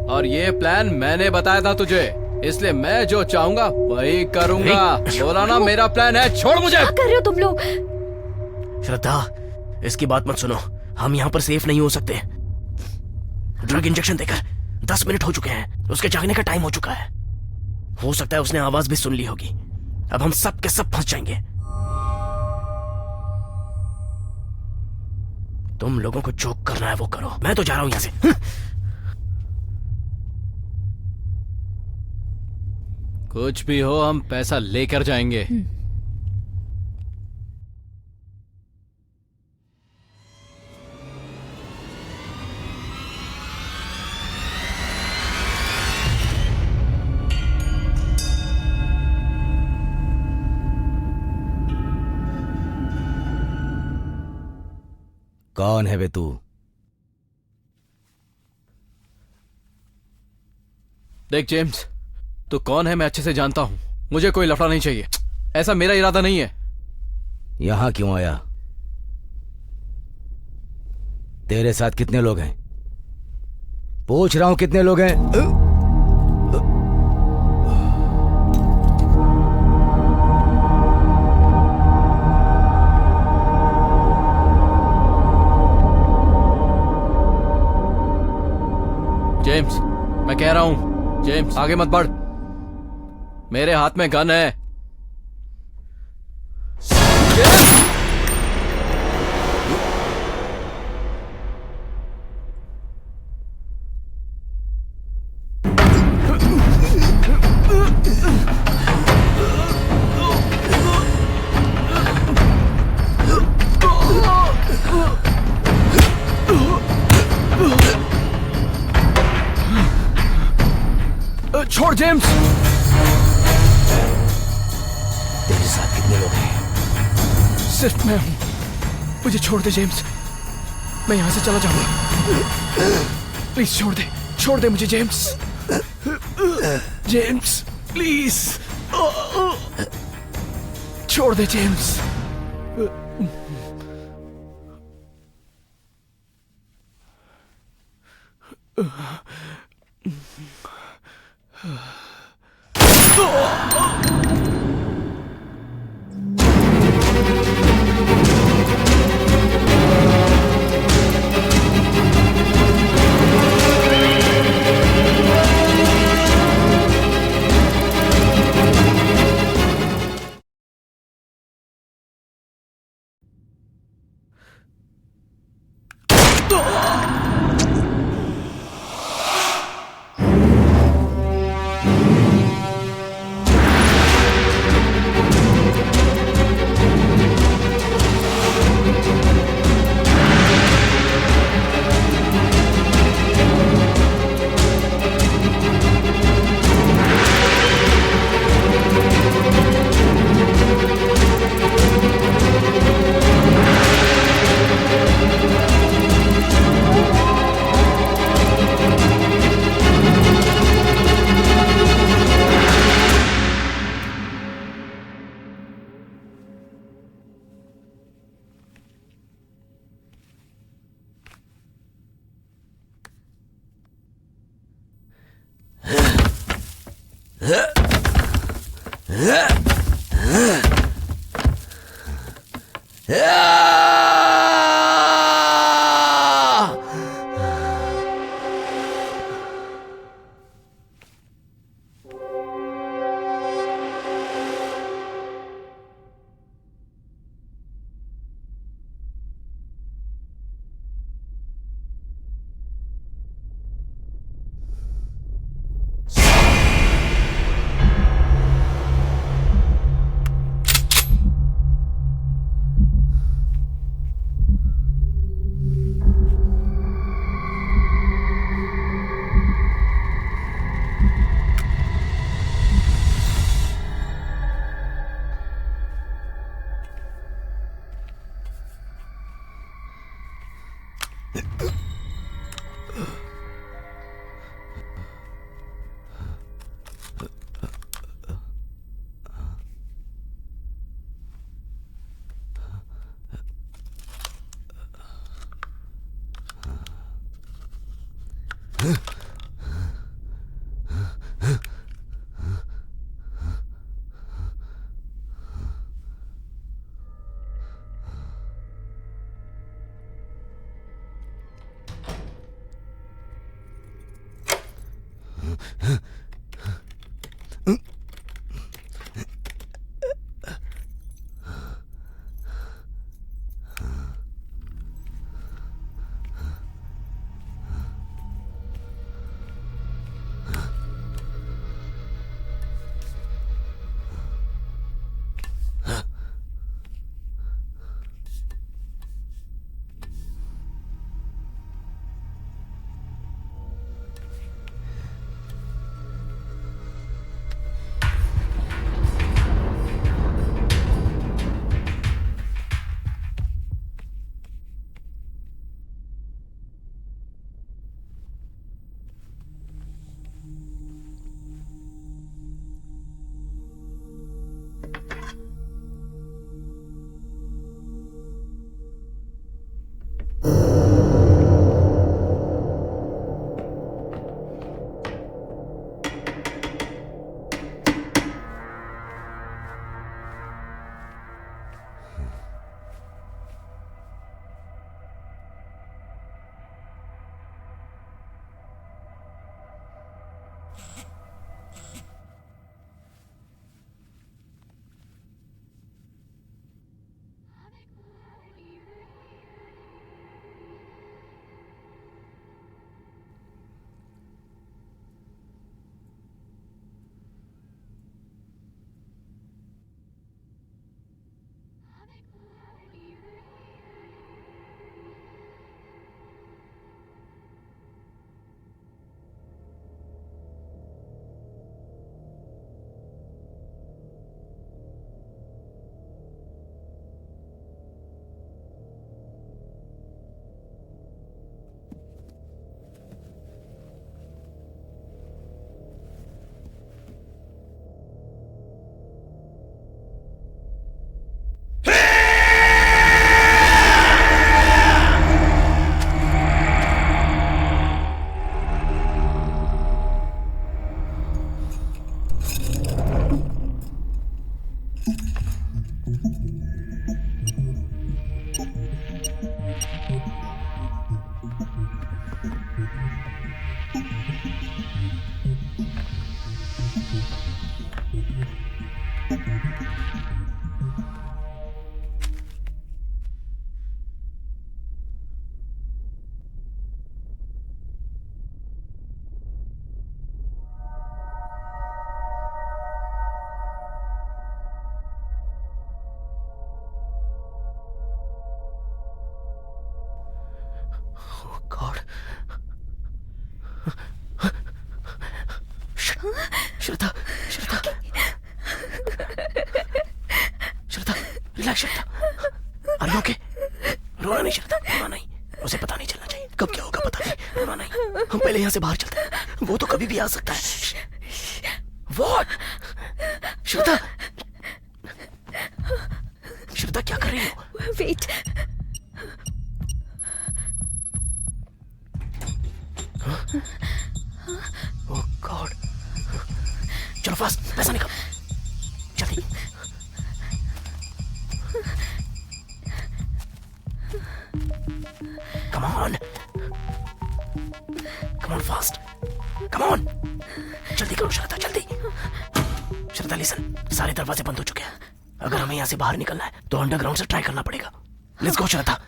और ये प्लान मैंने बताया था तुझे, इसलिए मैं जो चाहूंगा वही करूंगा। बोला ना मेरा प्लान है। छोड़ मुझे। क्या कर रहे हो तुम लोग? श्रद्धा, इसकी बात मत सुनो। हम यहाँ पर सेफ नहीं हो सकते। ड्रग इंजेक्शन देकर 10 मिनट हो चुके हैं। उसके जागने का टाइम हो चुका है। हो सकता है उसने आवाज भी सुन ली होगी। अब हम सब के सब फंस जाएंगे। तुम लोगों को जो करना है वो करो। मैं तो जा रहा हूं यहां से। कुछ भी हो, हम पैसा लेकर जाएंगे। कौन है बे तू? देख जेम्स, तू कौन है मैं अच्छे से जानता हूं। मुझे कोई लफड़ा नहीं चाहिए। ऐसा मेरा इरादा नहीं है। यहां क्यों आया? तेरे साथ कितने लोग हैं? पूछ रहा हूं कितने लोग हैं? जेम्स, मैं कह रहा हूं, जेम्स आगे मत बढ़। मेरे हाथ में गन है। छोड़ जेम्स। तेरे साथ कितने लोग हैं? सिर्फ मैं हूं। मुझे छोड़ दे जेम्स, मैं यहां से चला जाऊंगा। प्लीज छोड़ दे मुझे जेम्स। जेम्स प्लीज छोड़ दे James. God, Shraddha, Shraddha, Shraddha, relax Shraddha, are you okay? रोना नहीं श्रद्धा, रोना नहीं, उसे पता नहीं चलना चाहिए कब क्या होगा, पता नहीं, रोना नहीं, हम पहले यहाँ से बाहर चलते हैं, वो तो कभी भी आ सकता है। What? श्रद्धा, श्रद्धा क्या कर रही हो? वेट, ओह गॉड, चलो फास्ट, पैसा निकाल जल्दी। Come on, come on fast, come on, जल्दी करो श्रद्धा, जल्दी। श्रद्धा लिसन, सारे दरवाजे बंद हो चुके हैं, अगर हमें यहाँ से बाहर निकलना है तो अंडरग्राउंड से ट्राई करना पड़ेगा। लेट्स गो श्रद्धा।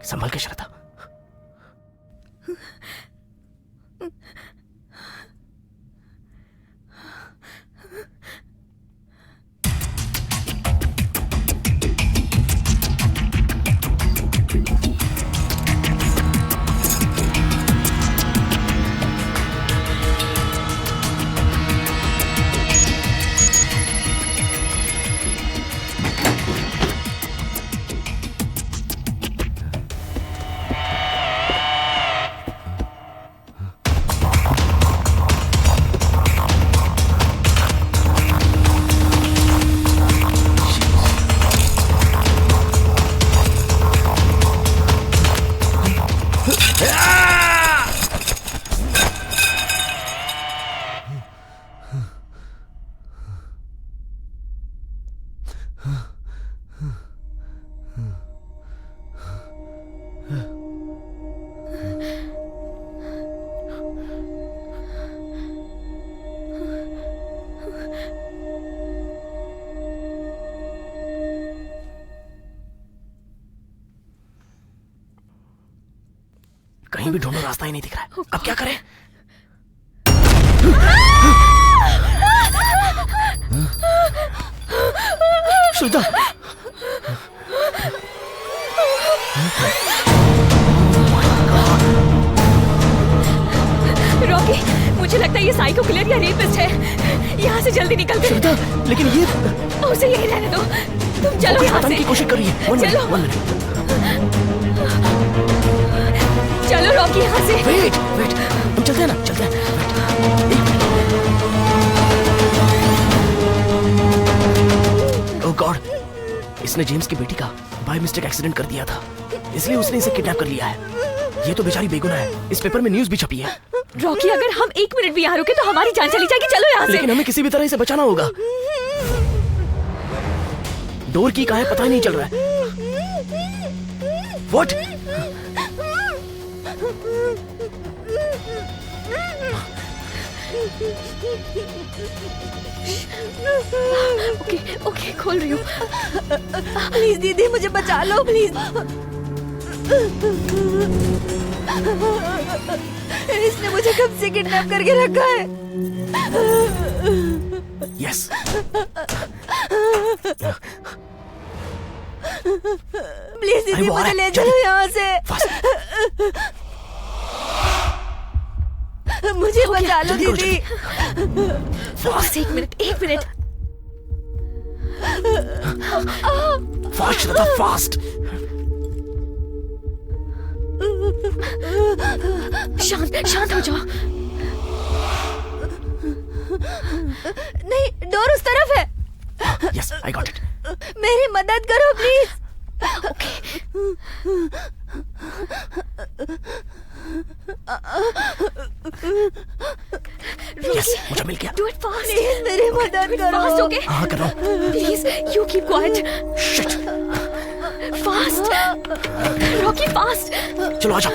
संभल के श्रद्धा। कहीं भी ढूंढो, रास्ता ही नहीं दिख रहा है। अब क्या करें? श्रद्धा, रॉकी, मुझे लगता है ये साइको किलर या रेपिस्ट है। यहाँ से जल्दी निकल श्रद्धा, लेकिन ये उसे यही रहने दो। तुम चलो यहाँ बताने से। की कोशिश कर रही है। चलो। चलो रॉकी, यहाँ से। वेट, हम चलते हैं ना, चलते हैं। ओह गॉड, इसने जेम्स की बेटी का बाय मिस्टेक एक्सीडेंट कर दिया था, इसलिए उसने इसे किडनैप कर लिया है। ये तो बेचारी बेगुनाह है। इस पेपर में न्यूज़ भी छपी है। रॉकी, अगर हम 1 मिनट भी यहाँ रुके तो हमारी जान चली जाएगी। चलो यहाँ से। लेकिन हमें किसी भी तरह इसे बचाना होगा। डोर की कहाँ है पता ही नहीं चल रहा है। What? ओके, खोल रही हूँ। प्लीज दीदी, मुझे बचा लो प्लीज। इसने मुझे कब से किडनैप करके रखा है। यस। प्लीज दीदी, मुझे ले चलो यहाँ से। मुझे बचा लो दीदी। बस 1 मिनट। फास्ट श्रद्धा, फास्ट। शांत हो जाओ। नहीं, डोर उस तरफ है। Yes, I got it. मेरी मदद करो प्लीज। यस, मुझे मिल गया। Do it fast. प्लीज मेरी मदद करो। Fast, okay? हाँ, कर रहा हूँ। Please, you keep quiet. Shit. Fast Rocky, fast. चलो आजा।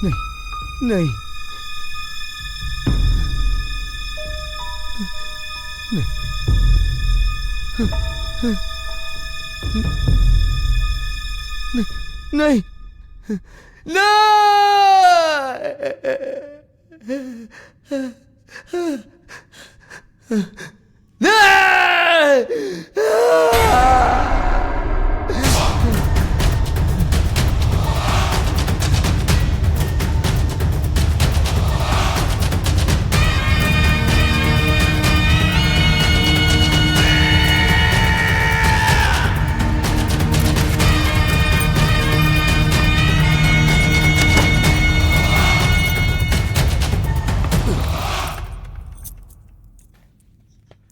नहीं, नहीं,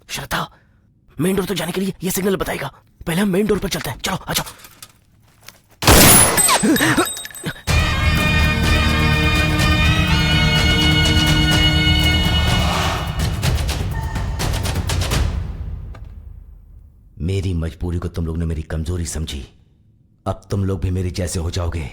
श्रद्धा, मेन डोर तक जाने के लिए ये सिग्नल बताएगा। पहले हम मेन डोर पर चलते हैं। चलो आ जाओ। मेरी मजबूरी को तुम लोग ने मेरी कमजोरी समझी। अब तुम लोग भी मेरे जैसे हो जाओगे।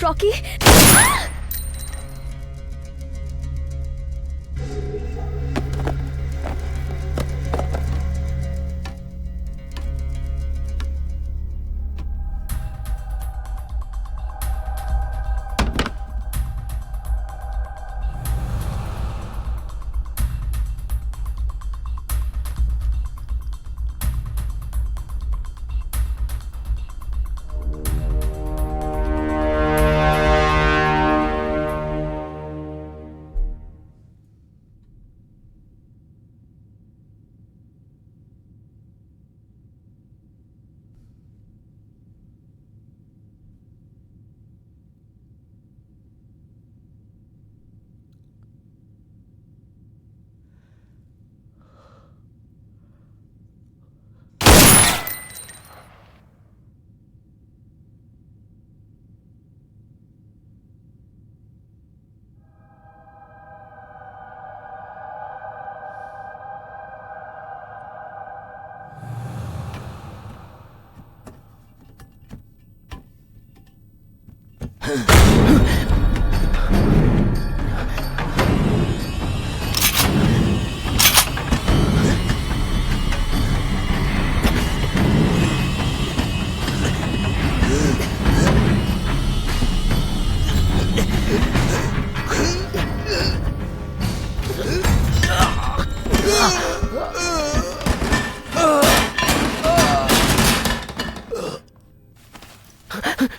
रॉकी।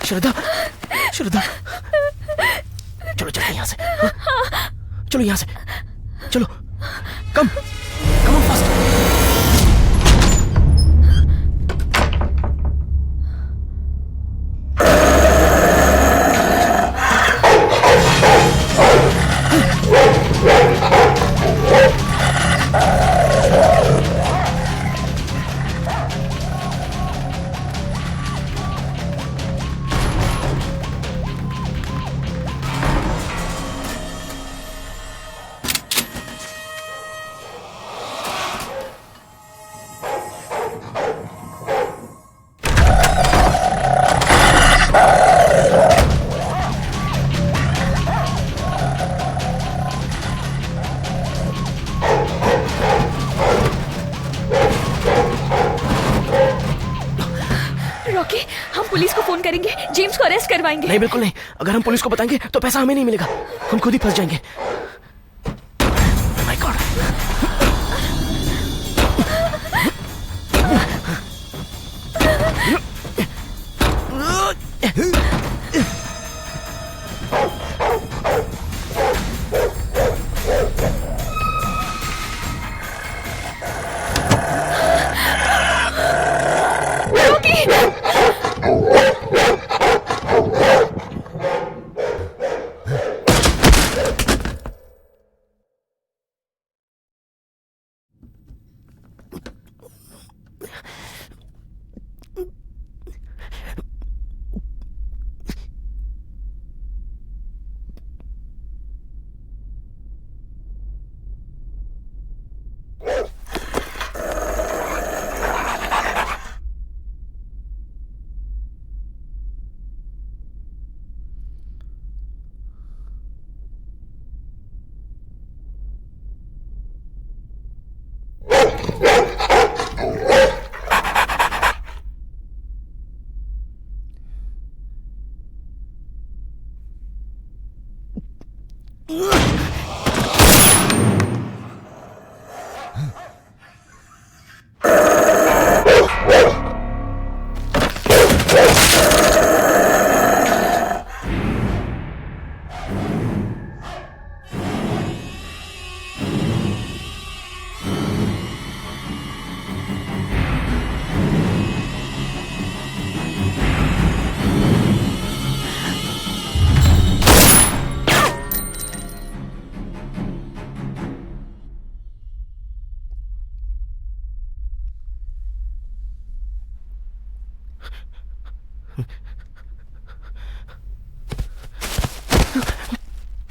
श्रद्धा, श्रद्धा, चलो चलो यहाँ से, चलो यहाँ से, चलो, कम ऑन फास्ट। रॉकी, हम पुलिस को फोन करेंगे, जेम्स को अरेस्ट करवाएंगे। नहीं, बिल्कुल नहीं। अगर हम पुलिस को बताएंगे तो पैसा हमें नहीं मिलेगा, हम खुद ही फंस जाएंगे। My God.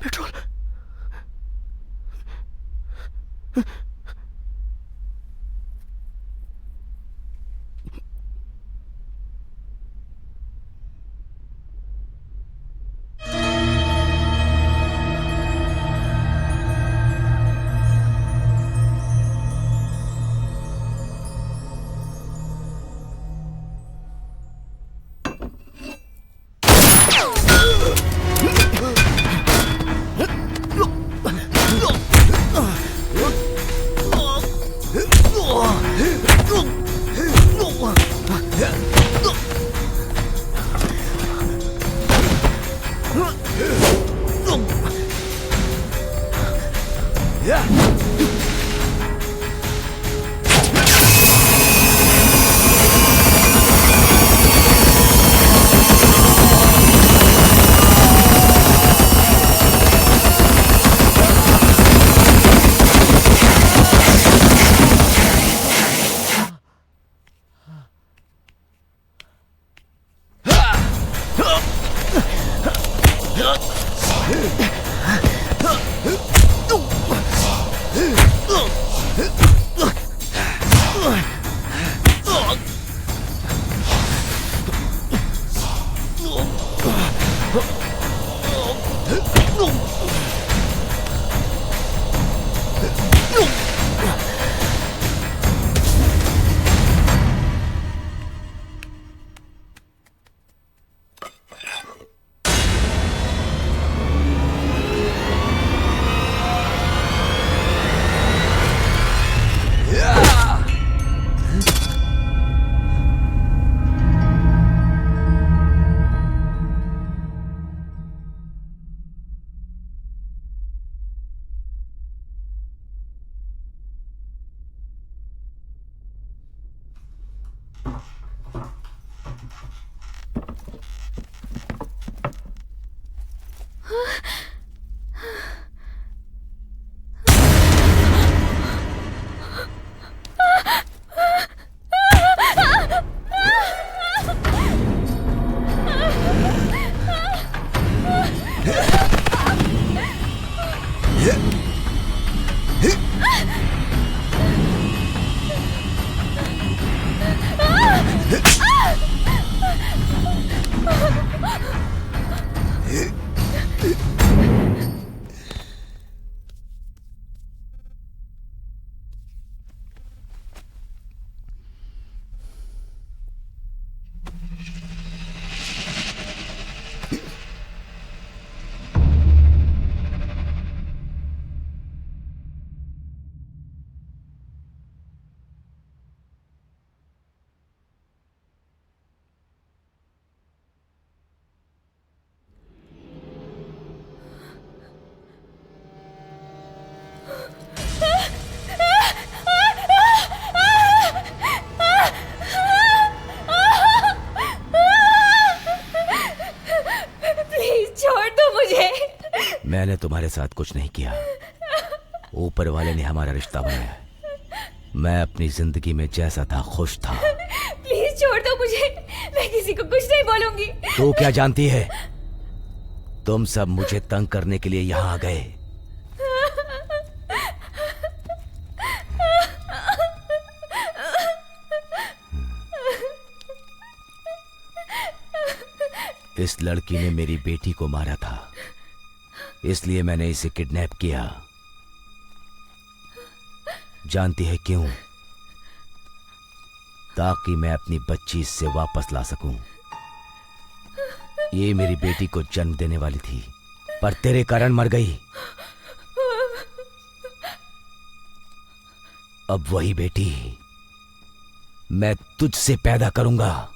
पेट्रोल। मैंने तुम्हारे साथ कुछ नहीं किया, ऊपर वाले ने हमारा रिश्ता बनाया है। मैं अपनी जिंदगी में जैसा था खुश था। प्लीज छोड़ दो मुझे, मैं किसी को कुछ नहीं बोलूंगी। तू क्या जानती है? तुम सब मुझे तंग करने के लिए यहाँ आ गए। इस लड़की ने मेरी बेटी को मारा था, इसलिए मैंने इसे किडनैप किया। जानती है क्यों? ताकि मैं अपनी बच्ची इससे वापस ला सकूं। ये मेरी बेटी को जन्म देने वाली थी, पर तेरे कारण मर गई। अब वही बेटी मैं तुझसे पैदा करूंगा।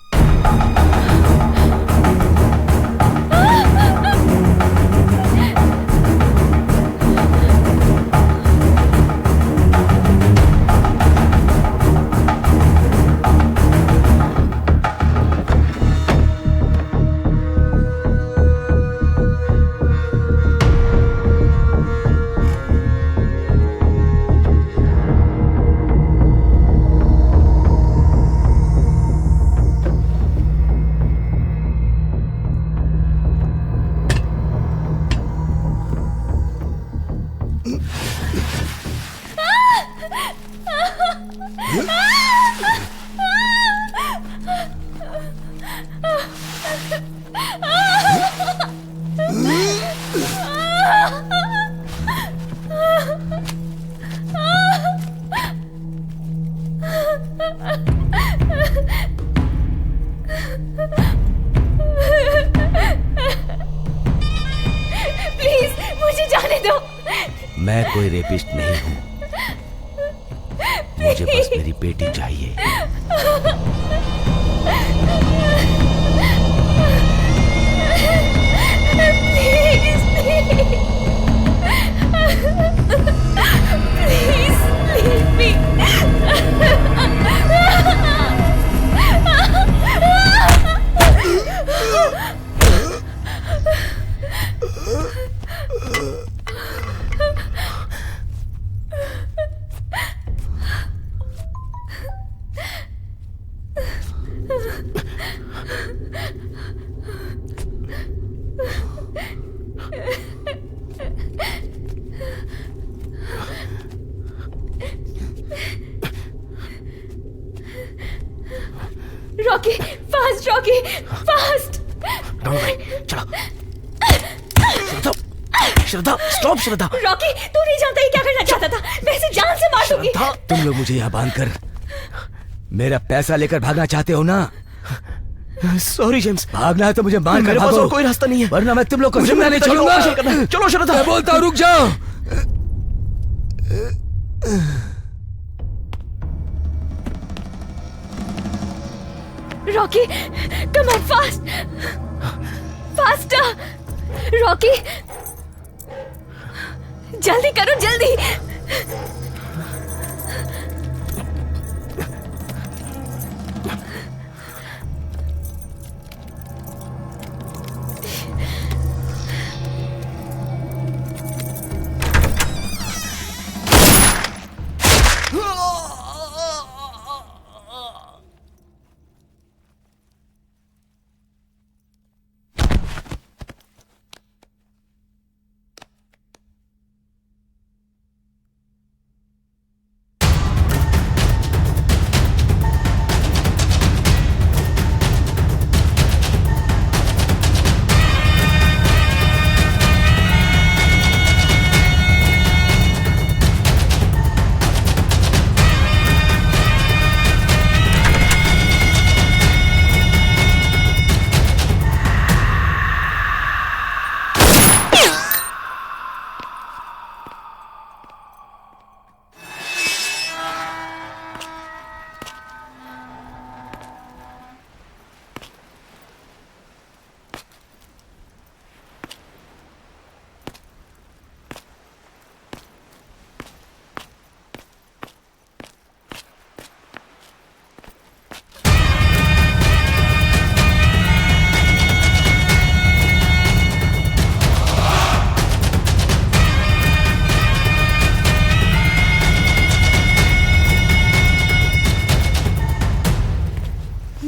प्लीज मुझे जाने दो। मैं कोई रेपिस्ट नहीं हूं, मुझे बस मेरी बेटी चाहिए। Please leave me. Rocky fast, Rocky fast. Don't worry, चलो। श्रद्धा, स्टॉप श्रद्धा। रॉकी तू नहीं जानता ये क्या करना चाहता था, मैं इसे जान से मार दूंगी। तुम लोग मुझे यहाँ बांधकर मेरा पैसा लेकर भागना चाहते हो ना? सॉरी जेम्स, भागना है तो मुझे मार कर मेरे पास भागो, और कोई रास्ता नहीं है, वरना मैं तुम लोग को मुझे जिंदा नहीं पिताजी को छोड़ूंगा। ऑपरेशन करना है। चलो श्रद्धा। मैं बोलता हूँ रुक जाओ। Rocky come on fast, faster. Rocky जल्दी करो, जल्दी।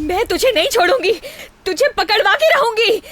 मैं तुझे नहीं छोड़ूंगी, तुझे पकड़वा के रहूंगी।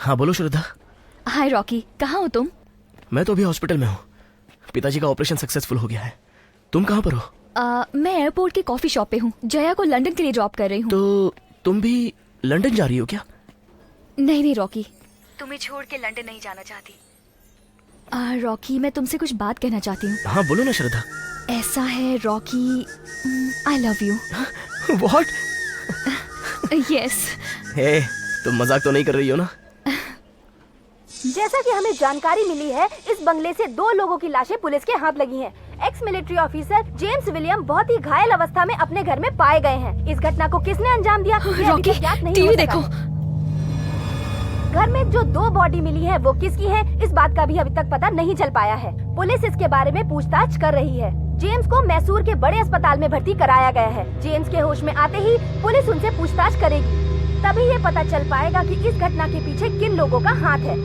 हाँ बोलो श्रद्धा। हाय रॉकी, कहाँ हो तुम? मैं तो अभी हॉस्पिटल में हूँ। पिताजी का ऑपरेशन सक्सेसफुल हो गया है। तुम कहाँ पर हो? मैं एयरपोर्ट के कॉफी शॉप पे हूँ। जया को लंदन के लिए ड्रॉप कर रही हूँ। तो तुम भी लंदन जा रही हो क्या? नहीं रॉकी, तुम्हें छोड़ के लंदन नहीं जाना चाहती। रॉकी, मैं तुमसे कुछ बात कहना चाहती हूँ। हाँ बोलो ना श्रद्धा। ऐसा है Rocky, I love you. What? Yes. Hey, तुम मजाक तो नहीं कर रही हो ना? जैसा कि हमें जानकारी मिली है, इस बंगले से 2 लोगों की लाशें पुलिस के हाथ लगी हैं। Ex military officer James William बहुत ही घायल अवस्था में अपने घर में पाए गए हैं। इस घटना को किसने अंजाम दिया, ये अभी तक ज्ञात नहीं हो सका है। घर में जो 2 बॉडी मिली है वो किसकी है, इस बात का भी अभी तक पता नहीं चल पाया है। पुलिस इसके बारे में पूछताछ कर रही है। जेम्स को मैसूर के बड़े अस्पताल में भर्ती कराया गया है। जेम्स के होश में आते ही पुलिस उनसे पूछताछ करेगी, तभी ये पता चल पाएगा कि इस घटना के पीछे किन लोगों का हाथ है।